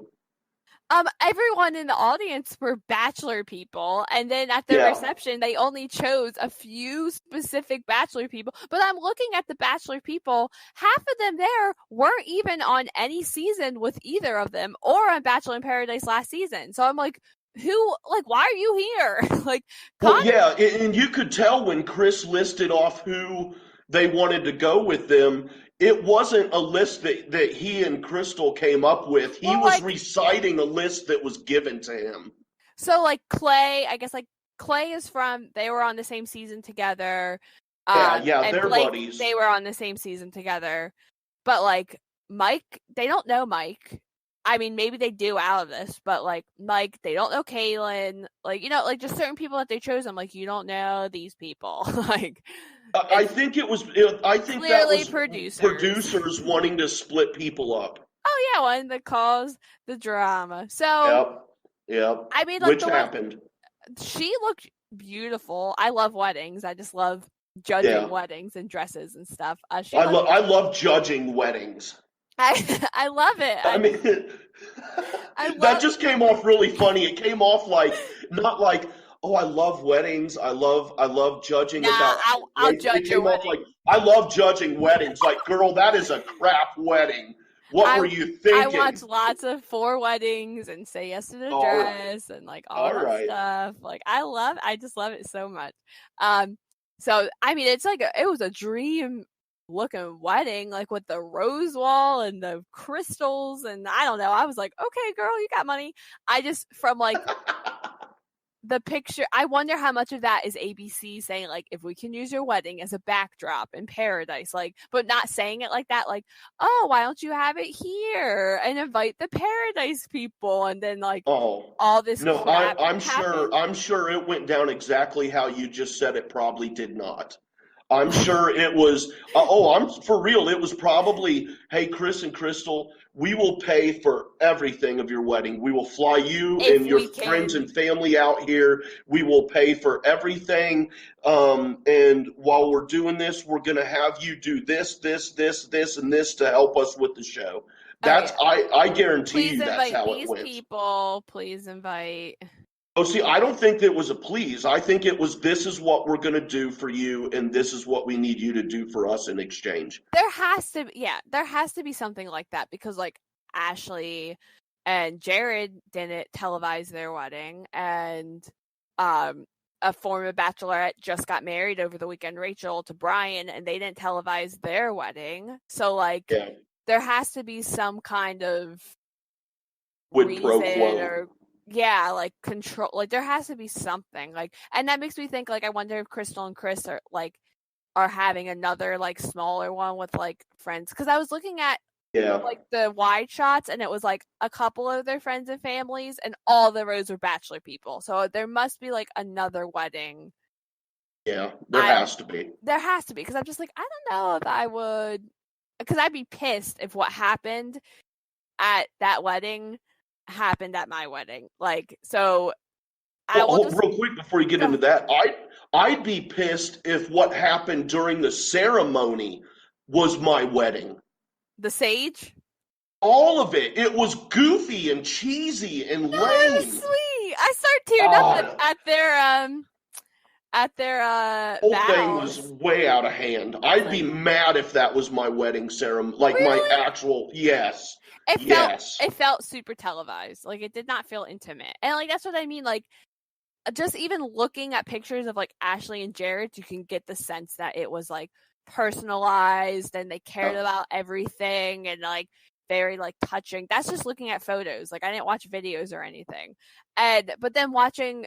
Everyone in the audience were Bachelor people, and then at the Yeah. reception, they only chose a few specific Bachelor people. But I'm looking at the Bachelor people, half of them there weren't even on any season with either of them, or on Bachelor in Paradise last season. So I'm like, why are you here? Like, Well, Connor. yeah, and you could tell when Chris listed off who they wanted to go with them, it wasn't a list that he and Crystal came up with. He Well, was like, reciting a list that was given to him. so like Clay, I guess like Clay is from, they were on the same season together. Yeah, And they're Blake, buddies. they were on the same season together. But like Mike, they don't know Mike. I mean, maybe they do out of this, but like Mike, they don't know Kaylin. Like, like just certain people that they chose. I'm like, you don't know these people. Like, I think it was. I think that clearly was producers. producers wanting to split people up. Oh yeah, one that caused the drama. So Yep, yep. I mean, like Which the one, happened. she looked beautiful. I love weddings. I just love judging Yeah, weddings and dresses and stuff. She I looked. love. I love judging weddings. I love it. I mean, I that love. just came off really funny. It came off like not like, oh, I love weddings. I love judging Nah, about I'll race. It judge your came off wedding. like I love judging weddings. Like, girl, that is a crap wedding. What I were you I watch thinking? lots of four weddings and say yes to the All right, dress and like all all that right. stuff. Like I just love it so much. So I mean it's like it was a dream looking wedding, like with the rose wall and the crystals and I don't know. I was like, okay, girl, you got money. I just from like the picture, I wonder how much of that is ABC saying like if we can use your wedding as a backdrop in paradise, like but not saying it like that, like, oh, why don't you have it here and invite the paradise people, and then like Oh, all this no, crap I'm sure happened. I'm sure it went down exactly how you just said it probably did not. I'm sure it was I'm for real. It was probably, hey, Chris and Crystal, we will pay for everything of your wedding. We will fly you If and your we friends can. and family out here. We will pay for everything. And while we're doing this, we're going to have you do this, and this to help us with the show. Oh That's yeah, I guarantee please you that's invite how it these went. people, please invite. Oh, see, I don't think it was a please. I think it was, this is what we're going to do for you, and this is what we need you to do for us in exchange. There has to be something like that because like Ashley and Jared didn't televise their wedding, and a former bachelorette just got married over the weekend, Rachel, to Brian, and they didn't televise their wedding. So like Yeah. there has to be some kind of Quid pro reason quo. or yeah, like control, like there has to be something, like, and that makes me think like I wonder if Crystal and Chris are having another like smaller one with like friends, because I was looking at Yeah. like the wide shots and it was like a couple of their friends and families and all the rows were bachelor people, so there must be like another wedding. Yeah. There I has to be. There has to be, because I'm just like I don't know if I would, because I'd be pissed if what happened at that wedding happened at my wedding. Like, so I will Well, just real quick before you get go. into that, I'd be pissed if what happened during the ceremony was my wedding. The sage. All of it. It was goofy and cheesy and No, it was lame. sweet. I started tearing up Ah, at their whole thing was vows. way out of hand. I was I'd like, be mad if that was my wedding ceremony, like my really? actual, yes, It felt yes. it felt super televised. Like it did not feel intimate. And like that's what I mean. Like just even looking at pictures of like Ashley and Jared, you can get the sense that it was like personalized and they cared about everything and like very like touching. That's just looking at photos. Like I didn't watch videos or anything. And but then watching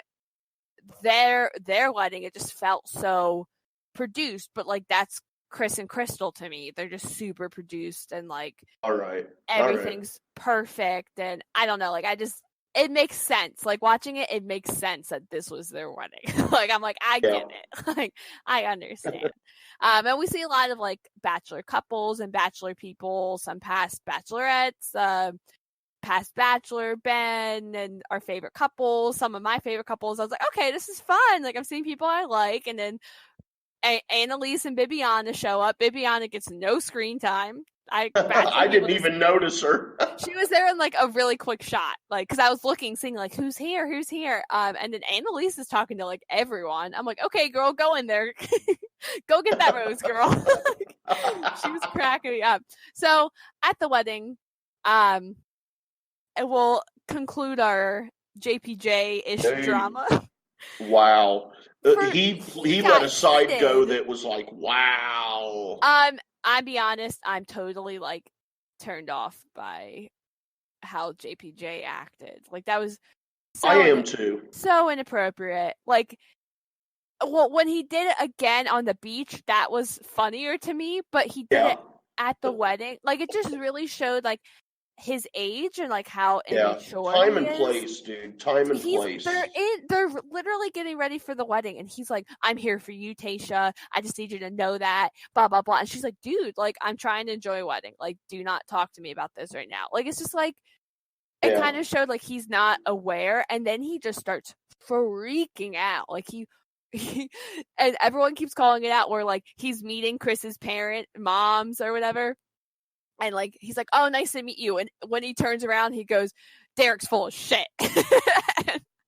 their wedding, it just felt so produced. But like that's Chris and Crystal to me. They're just super produced and like All right, all right. everything's perfect, and I don't know, like I just, it makes sense. Like watching it, it makes sense that this was their wedding. Like I'm like, I Yeah. get it. Like I understand. And we see a lot of like bachelor couples and bachelor people, some past bachelorettes, past bachelor Ben, and our favorite couples, some of my favorite couples. I was like, okay, this is fun. Like I'm seeing people I like, and then Annalise and Bibiana show up. Bibiana gets no screen time. Bachelor I people didn't just, even notice her. she was there in like a really quick shot, like because I was looking, seeing like who's here, and then Annalise is talking to like everyone. I'm like, okay, girl, go in there, go get that rose, girl. She was cracking me up. So at the wedding, and we'll conclude our JPJ-ish Dude, drama. wow. For He let got a side go heated. that was like, wow. I'll be honest, I'm totally like turned off by how JPJ acted. Like that was I so am too. so inappropriate. Like, well, when he did it again on the beach, that was funnier to me, but he did Yeah, it at the wedding. Like it just really showed like his age and like how yeah. immature Time he and is. place, dude. Time and place. They're literally getting ready for the wedding and he's like, I'm here for you, Tasha, I just need you to know that, blah blah blah, and she's like, dude, like I'm trying to enjoy a wedding, like do not talk to me about this right now. Like it's just like it Yeah. kind of showed like he's not aware, and then he just starts freaking out, like he and everyone keeps calling it out where like he's meeting Chris's moms or whatever, and like he's like, oh, nice to meet you, and when he turns around he goes, Derek's full of shit.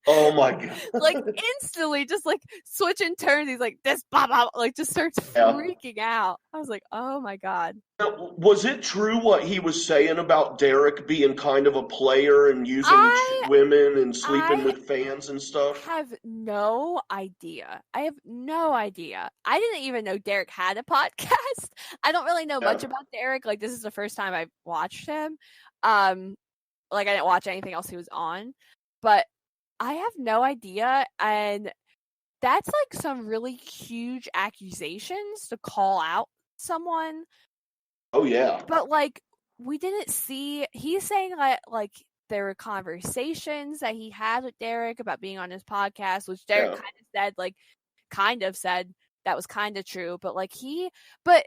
Oh my Like God. instantly just like switching turns, he's like, this blah blah, like just starts Yeah. freaking out. I was like, oh my god. Was it true what he was saying about Derek being kind of a player and using I women and sleeping I with fans and stuff? have no idea. I have no idea. I didn't even know Derek had a podcast. I don't really know Yeah. much about Derek. Like this is the first time I've watched him. Um like I didn't watch anything else he was on. But I have no idea, and that's like some really huge accusations to call out someone. Oh yeah. But like we didn't see, he's saying that like there were conversations that he had with Derek about being on his podcast, which Derek Yeah. kind of said that was kind of true, but like but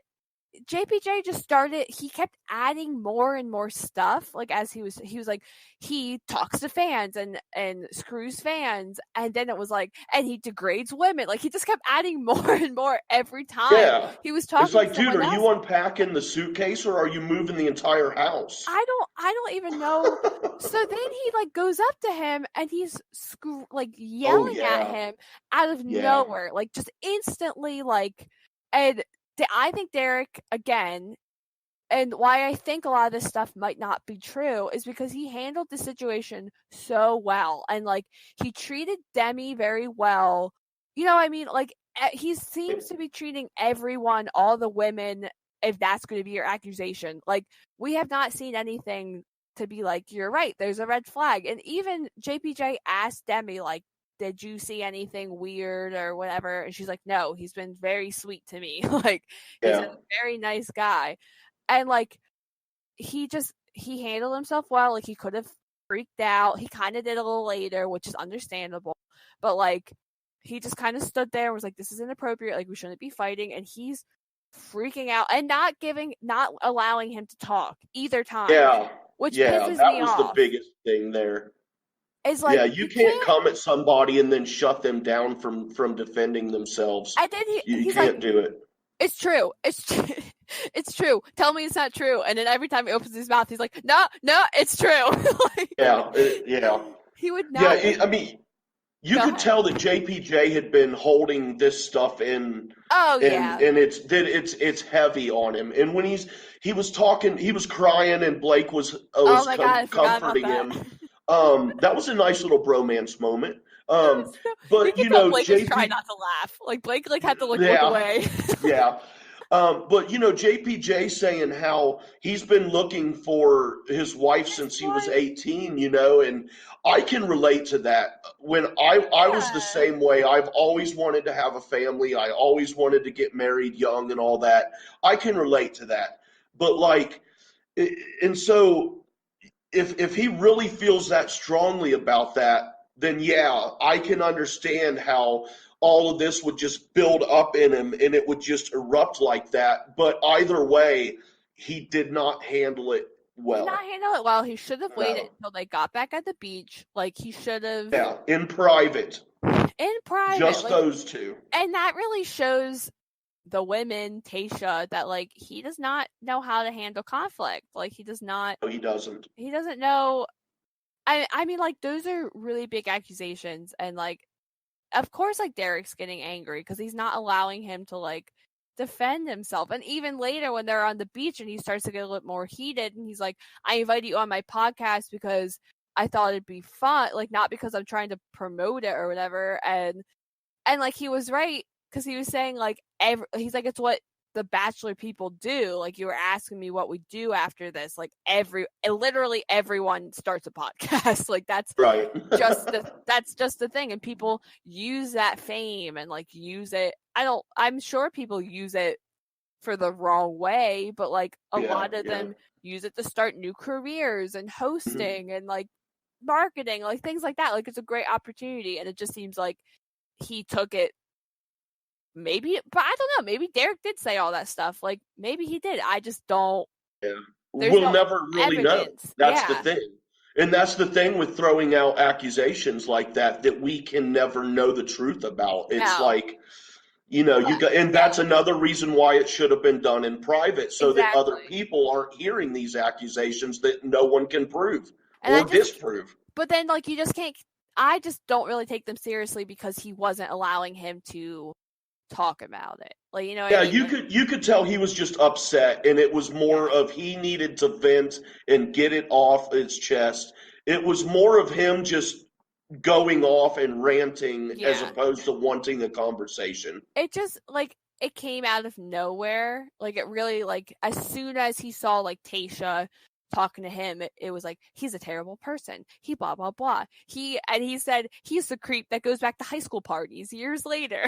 JPJ just started, he kept adding more and more stuff, like, as he was like, he talks to fans and screws fans, and then it was like, and he degrades women, like, he just kept adding more and more every time Yeah. he was It's talking to like, dude, someone are else. you unpacking the suitcase or are you moving the entire house? I don't even know. So then he, like, goes up to him and he's like, Oh, yelling at yeah. him out of Yeah. nowhere, like, just instantly, like, and I think Derek, again, and why I think a lot of this stuff might not be true is because he handled the situation so well, and, like, he treated Demi very well. You know what I mean? Like, he seems to be treating everyone, all the women, if that's going to be your accusation. Like, we have not seen anything to be like, you're right, there's a red flag. And even JPJ asked Demi, like, did you see anything weird or whatever? And she's like, no, he's been very sweet to me. Like, he's a Yeah. very nice guy. And, like, he handled himself well. Like, he could have freaked out. He kind of did a little later, which is understandable. But, like, he just kind of stood there and was like, this is inappropriate. Like, we shouldn't be fighting. And he's freaking out and not allowing him to talk either time, Yeah. which Yeah. pisses That me was the off. biggest thing there. Is Yeah, like, you you can't can't. come at somebody and then shut them down from defending themselves. And then You he's like, can't do it. it's true. It's it's true. Tell me it's not true. And then every time he opens his mouth, he's like, no, it's true. Like, Yeah, yeah. he would Yeah, not. I mean, you Go could ahead. tell that JPJ had been holding this stuff in, Oh and yeah. it's heavy on him. And when he was talking, he was crying, and Blake was Oh my god, I forgot about comforting that. him. That was a nice little bromance moment. You But could you tell know, Blake was trying JP, not to laugh. Like, Blake, like, had to look yeah, away. yeah. But you know, JPJ saying how he's been looking for his wife His since he was wife. 18, you know, and I can relate to that. When I was the Yeah. same way, I've always wanted to have a family. I always wanted to get married young and all that. I can relate to that. But like, and so if he really feels that strongly about that, then yeah, I can understand how all of this would just build up in him and it would just erupt like that. But either way, he did not handle it He did not well. handle it well. He should have waited No. until they got back at the beach. Like, he should have, Yeah, in private, in private. just Like, those two. and that really shows the women, Tayshia, that, like, he does not know how to handle conflict. Like, he does not. No, he doesn't. He doesn't know. I mean, like, those are really big accusations, and, like, of course, like, Derek's getting angry because he's not allowing him to, like, defend himself. And even later when they're on the beach and he starts to get a little more heated and he's like, I invited you on my podcast because I thought it'd be fun, like, not because I'm trying to promote it or whatever. And like, he was right, because he was saying, like, he's like, it's what the Bachelor people do. Like, you were asking me what we do after this. Like, literally everyone starts a podcast. Like, that's Right. just the thing. And people use that fame and, like, use it. I'm sure people use it for the wrong way, but, like, a Yeah, lot of yeah. them use it to start new careers and Mhm. hosting and, like, marketing, like, things like that. Like, it's a great opportunity, and it just seems like he took it. Maybe, but I don't know. Maybe Derek did say all that stuff. Like, maybe he did. I just don't. Yeah. There's We'll no never really know. evidence. That's the Yeah. thing. And that's the thing with throwing out accusations like that we can never know the truth about. It's No. like, you know, you got, and that's another reason why it should have been done in private so that other Exactly. people aren't hearing these accusations that no one can prove And or disprove. but then, like, you just can't. I just don't really take them seriously because he wasn't allowing him to talk about it. Like, you know what Yeah, I mean? you could tell he was just upset, and it was more of he needed to vent and get it off his chest. It was more of him just going off and ranting as Yeah. opposed to wanting a conversation. It just, like, it came out of nowhere. Like, it really, like, as soon as he saw, like, Tayshia talking to him, it was like, he's a terrible person. He blah blah blah. He said he's the creep that goes back to high school parties years later.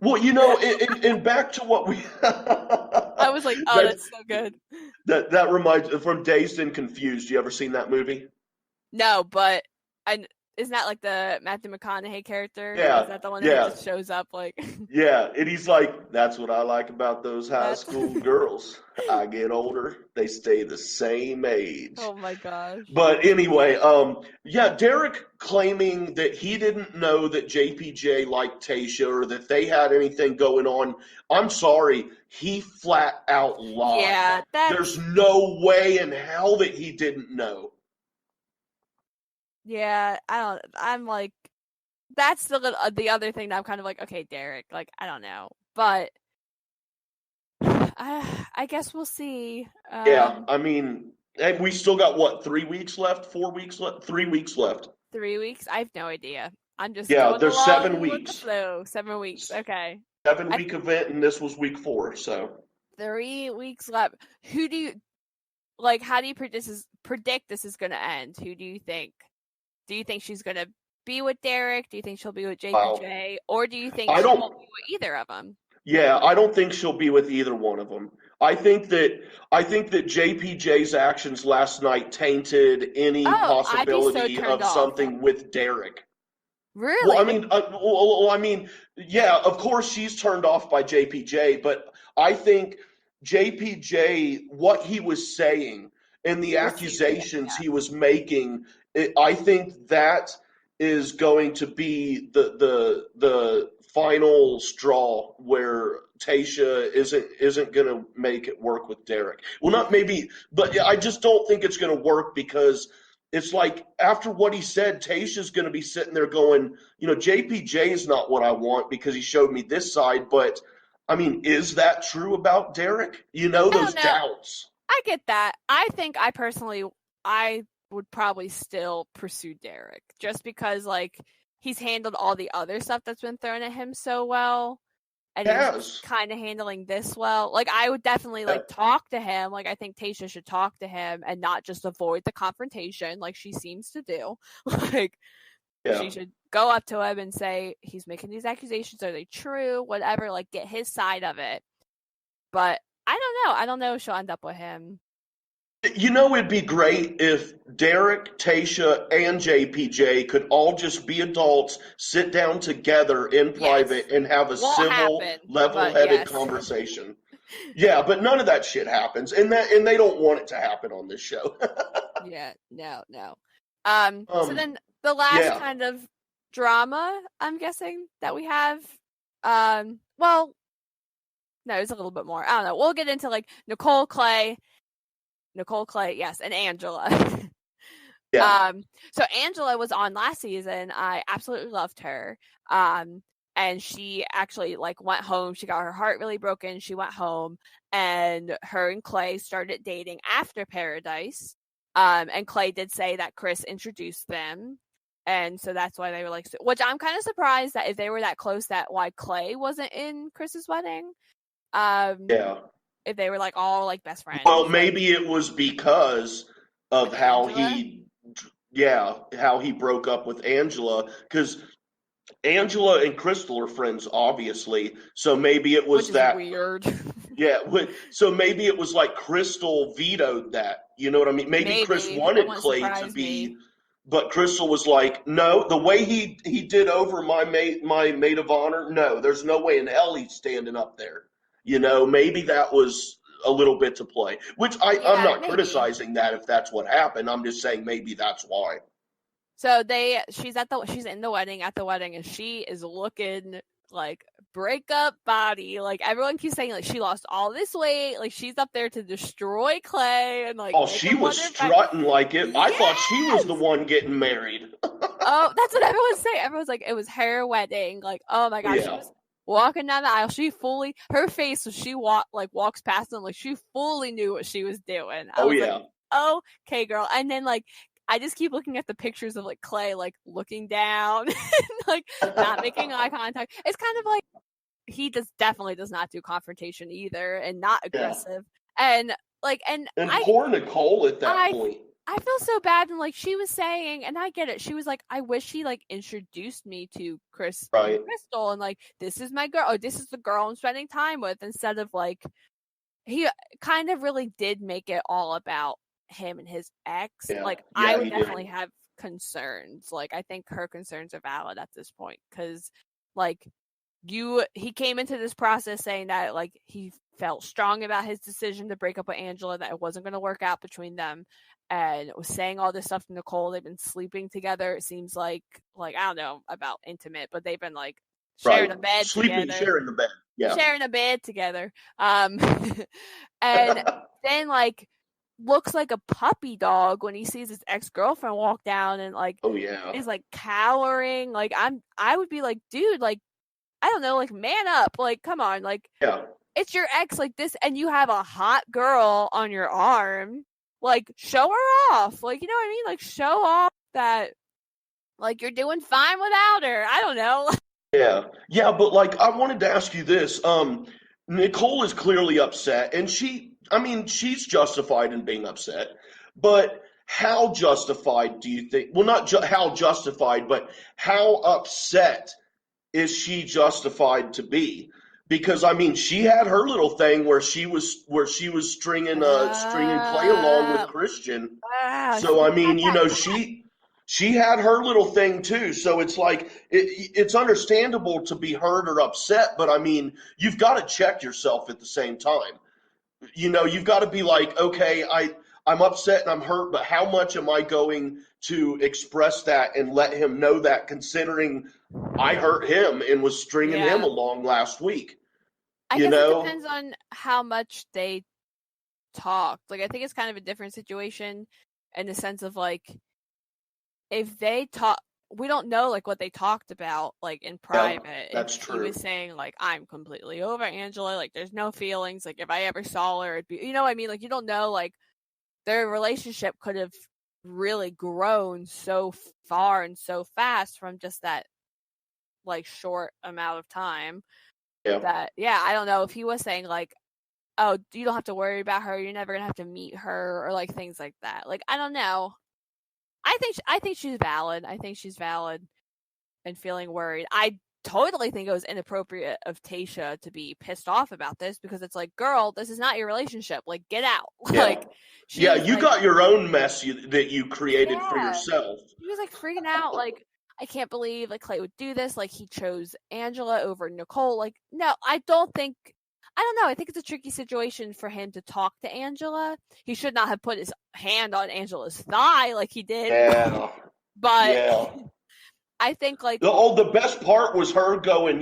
Well, you know, and back to what we I was like, oh, that's so good. that reminds from Dazed and Confused. You ever seen that movie? No, but I isn't that like the Matthew McConaughey character? Yeah, Is that the one that yeah. just shows up like Yeah, and he's like, that's what I like about those high that's school girls. I get older, they stay the same age. oh my gosh. But anyway, yeah, Derek claiming that he didn't know that JPJ liked Tasha or that they had anything going on. I'm sorry, he flat out lied. Yeah, There's that's no way in hell that he didn't know. yeah, I'm like that's the other thing that I'm kind of like, okay, Derek, like I don't know. But I guess we'll see. Yeah, I mean, and we still got what, 3 weeks left, 4 weeks left, 3 weeks left. 3 weeks? I have no idea. I'm just Yeah, going there's 7 along with the weeks. flow. 7 weeks. Okay. 7 week event, and this was week 4. So 3 weeks left. Who do you like? How do you predict this is going to end? Who do you think? Do you think she's going to be with Derek? Do you think she'll be with JPJ? Or do you think I she don't. won't be with either of them? Yeah, I don't think she'll be with either one of them. I think that JPJ's actions last night tainted any Oh, I'd be so possibility turned of off. something with Derek. Well, Really? I mean, yeah, of course she's turned off by JPJ, but I think JPJ, what he was saying and the Was too real. accusations he was making, I think that is going to be the final straw where Tasha isn't going to make it work with Derek. Well, not maybe, but I just don't think it's going to work because it's like after what he said, Tasha's going to be sitting there going, JPJ is not what I want because he showed me this side. But I mean, is that true about Derek? I Those don't know. doubts. I get that. I think I would probably still pursue Derek just because like he's handled all the other stuff that's been thrown at him so well and he's Yes. kind of handling this well. Like I would definitely like talk to him. Like I think Tasha should talk to him and not just avoid the confrontation like she seems to do. Like Yeah. she should go up to him and say he's making these accusations, are they true? Whatever, like get his side of it. But I don't know. I don't know if she'll end up with him. It'd be great if Derek, Tasha, and JPJ could all just be adults, sit down together in private, and have a Won't civil, happen, level-headed yes. conversation. Yeah, but none of that shit happens, and they don't want it to happen on this show. Yeah, no. So then the last kind of drama, I'm guessing, that we have, well, no, it's a little bit more. I don't know. We'll get into like Nicole Clay, yes, and Angela. Yeah. So Angela was on last season. I absolutely loved her. And she actually like went home. She got her heart really broken. She went home, and her and Clay started dating after Paradise. And Clay did say that Chris introduced them. And so that's why they were like, which I'm kind of surprised that if they were that close, that why Clay wasn't in Chris's wedding. Yeah. If they were like all like best friends. Well, maybe it was because of how he broke up with Angela, because Angela and Crystal are friends, obviously. So maybe it was which is that weird. Yeah, so maybe it was like Crystal vetoed that. You know what I mean? Maybe Chris wanted Clay to be, but Crystal was like, no, the way he did over my maid of honor, no, there's no way in hell he's standing up there. Maybe that was a little bit to play, which I'm not criticizing that if that's what happened. I'm just saying maybe that's why. So she's in the wedding, and she is looking like breakup body. Like everyone keeps saying like she lost all this weight, like she's up there to destroy Clay and like she was strutting like it. Yes! I thought she was the one getting married. Oh, that's what everyone's saying. Everyone's like it was her wedding. Like, oh my gosh, she was walking down the aisle. Her face when she walks past them, like she fully knew what she was doing. I was like, okay, girl. And then like I just keep looking at the pictures of like Clay looking down and like not making eye contact. It's kind of like he definitely does not do confrontation either and not aggressive. And poor Nicole at that point. I feel so bad, and like she was saying, and I get it. She was like, I wish he introduced me to Chris and Crystal, and like this is my girl, or this is the girl I'm spending time with, instead of like he kind of really did make it all about him and his ex. I would definitely have concerns. Like, I think her concerns are valid at this point because, like, he came into this process saying that, like, he felt strong about his decision to break up with Angela, that it wasn't going to work out between them, and was saying all this stuff to Nicole. They've been sleeping together. It seems like I don't know about intimate, but they've been like sharing a bed together. Sharing the bed. Yeah. Sharing a bed together. And then, like, looks like a puppy dog when he sees his ex-girlfriend walk down and, like, oh yeah, is like cowering. Like, I would be like, dude, like, I don't know, like, man up. Like, come on, like, yeah. It's your ex, like, this, and you have a hot girl on your arm. Like, show her off. Like, you know what I mean? Like, show off that, like, you're doing fine without her. I don't know. Yeah, but, like, I wanted to ask you this. Nicole is clearly upset, and she's justified in being upset, but how justified do you think? Well, not how justified, but how upset is she justified to be? Because she had her little thing where she was stringing Clay along with Christian. So she had her little thing too. So it's like it's understandable to be hurt or upset, but you've got to check yourself at the same time. You've got to be like, okay, I'm upset and I'm hurt, but how much am I going to express that and let him know that, considering I hurt him and was stringing him along last week? I guess it depends on how much they talked. Like, I think it's kind of a different situation in the sense of, like, if they talk, we don't know, like, what they talked about, like, in private. Yeah, that's true. He was saying, like, I'm completely over Angela. Like, there's no feelings. Like, if I ever saw her, it'd be, you know what I mean? Like, you don't know, like, their relationship could have really grown so far and so fast from just that, like, short amount of time. I don't know if he was saying, like, oh, you don't have to worry about her, you're never gonna have to meet her, or, like, things like that. Like, I don't know. I think she's valid. I think she's valid and feeling worried. I totally think it was inappropriate of Tayshia to be pissed off about this, because it's like, girl, this is not your relationship. Like, get out. Like, you like, got your own mess that you created for yourself. She was, like, freaking out, like, I can't believe, like, Clay would do this. Like, he chose Angela over Nicole. Like, no, I don't know. I think it's a tricky situation for him to talk to Angela. He should not have put his hand on Angela's thigh like he did. Yeah. But I think, like, the best part was her going,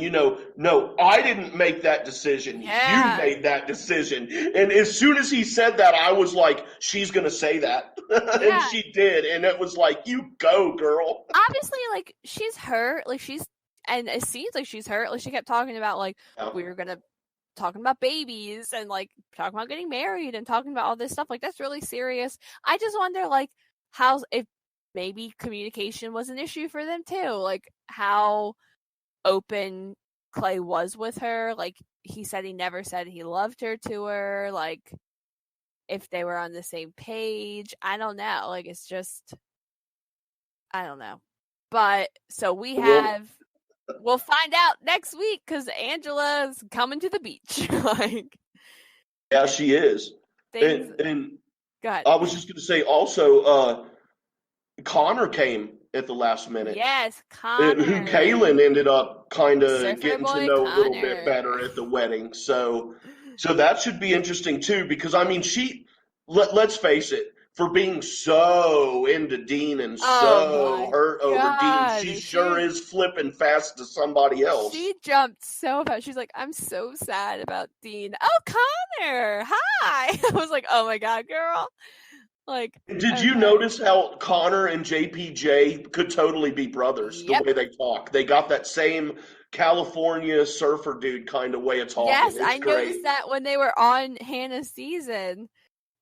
no, I didn't make that decision. Yeah. You made that decision. And as soon as he said that, I was like, she's going to say that. Yeah. And she did. And it was like, you go, girl. Obviously, like, she's hurt. Like, and it seems like she's hurt. Like, she kept talking about, like, we were going to talking about babies and, like, talking about getting married and talking about all this stuff. Like, that's really serious. I just wonder, like, if maybe communication was an issue for them too. Like, how open Clay was with her. Like, he said he never said he loved her to her. Like, if they were on the same page. I don't know. Like, it's just, I don't know. But so we'll find out next week, because Angela's coming to the beach. Like, yeah, she is. And go ahead. I was just going to say also, Connor came at the last minute. Yes, Connor. Who Kaylin ended up kind of getting to know a little bit better at the wedding. So that should be interesting too, because let's face it, for being so into Dean and so hurt over Dean, she sure is flipping fast to somebody else. She jumped so fast. She's like, I'm so sad about Dean. Oh, Connor, hi. I was like, oh my God, girl. Like, did you notice how Connor and JPJ could totally be brothers? The way they talk, they got that same California surfer dude kind of way of talking. Yes, I noticed that when they were on Hannah's season.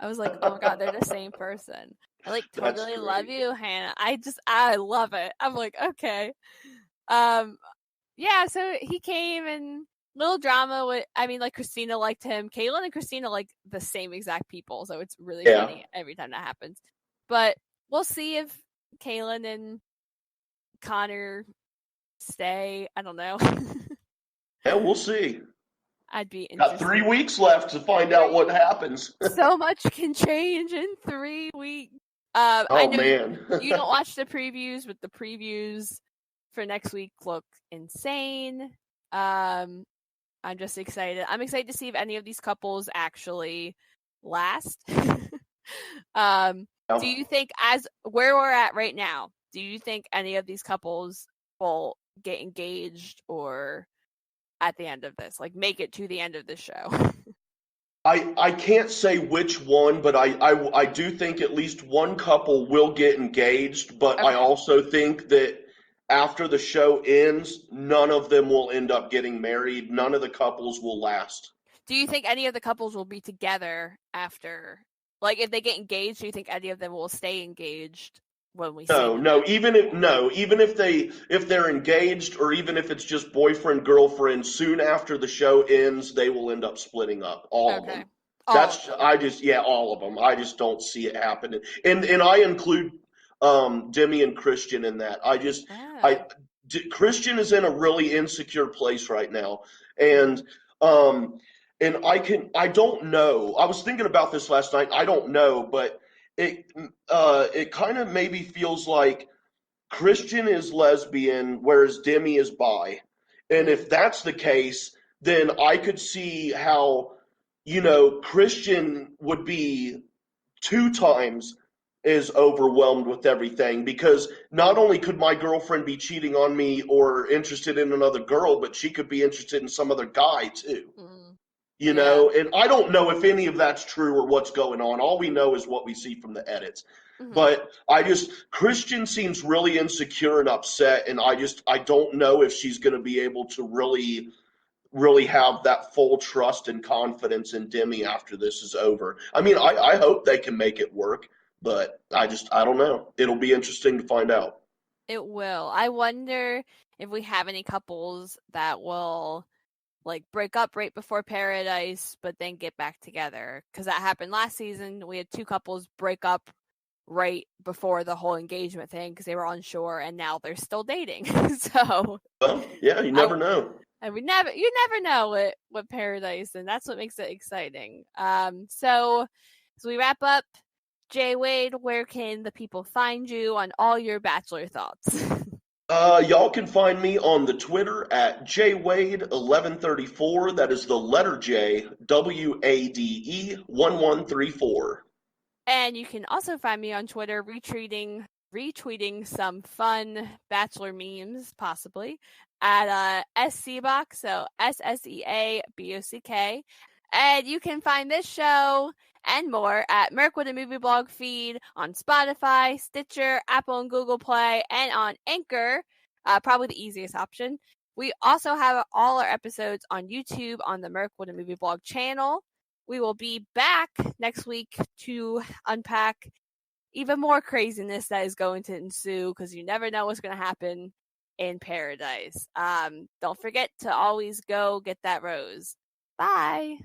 I was like, oh my God, they're the same person. I, like, totally love you, Hannah. I love it. I'm like, okay. Yeah, so he came, and little drama with, like, Christina liked him. Kaylin and Christina like the same exact people, so it's really funny every time that happens. But we'll see if Kaylin and Connor stay. I don't know. Yeah, we'll see. I'd be interested. Got 3 weeks left to find out what happens. So much can change in 3 weeks. I Oh know man. you don't watch the previews, but the previews for next week look insane. I'm just excited. I'm excited to see if any of these couples actually last. Do you think, as where we're at right now, do you think any of these couples will get engaged or at the end of this, like make it to the end of the show? I can't say which one, but I do think at least one couple will get engaged, but I Okay. also think that after the show ends, none of them will end up getting married. None of the couples will last. Do you think any of the couples will be together after? Like, if they get engaged, do you think any of them will stay engaged when we see No, them no, again? even if they're engaged or even if it's just boyfriend girlfriend, soon after the show ends, they will end up splitting up. All of Okay. them. All of them. Yeah, all of them. I just don't see it happening. And I include Demi and Christian in that. I Oh. Christian is in a really insecure place right now. Mm-hmm. And um I don't know. I was thinking about this last night. I don't know, but it kind of maybe feels like Christian is lesbian, whereas Demi is bi. And Mm. if that's the case, then I could see how, Christian would be two times as overwhelmed with everything because not only could my girlfriend be cheating on me or interested in another girl, but she could be interested in some other guy too. Mm. Yeah. And I don't know if any of that's true or what's going on. All we know is what we see from the edits. Mm-hmm. But Christian seems really insecure and upset, and I don't know if she's going to be able to really have that full trust and confidence in Demi after this is over. I mean, I hope they can make it work, but I don't know. It'll be interesting to find out. It will. I wonder if we have any couples that will like break up right before Paradise, but then get back together. Because that happened last season. We had two couples break up right before the whole engagement thing because they were unsure, and now they're still dating. So Well, yeah, you I never know. and you never know what Paradise, and that's what makes it exciting. So as we wrap up, J Wade, where can the people find you on all your Bachelor thoughts? Y'all can find me on the Twitter at jwade1134. That is the letter J, WADE 1134. And you can also find me on Twitter retweeting some fun Bachelor memes, possibly, at SCBock, so SSEABOCK. And you can find this show and more at Merc with a Movie Blog feed on Spotify, Stitcher, Apple and Google Play, and on Anchor, probably the easiest option. We also have all our episodes on YouTube on the Merc with a Movie Blog channel. We will be back next week to unpack even more craziness that is going to ensue because you never know what's going to happen in Paradise. Don't forget to always go get that rose. Bye.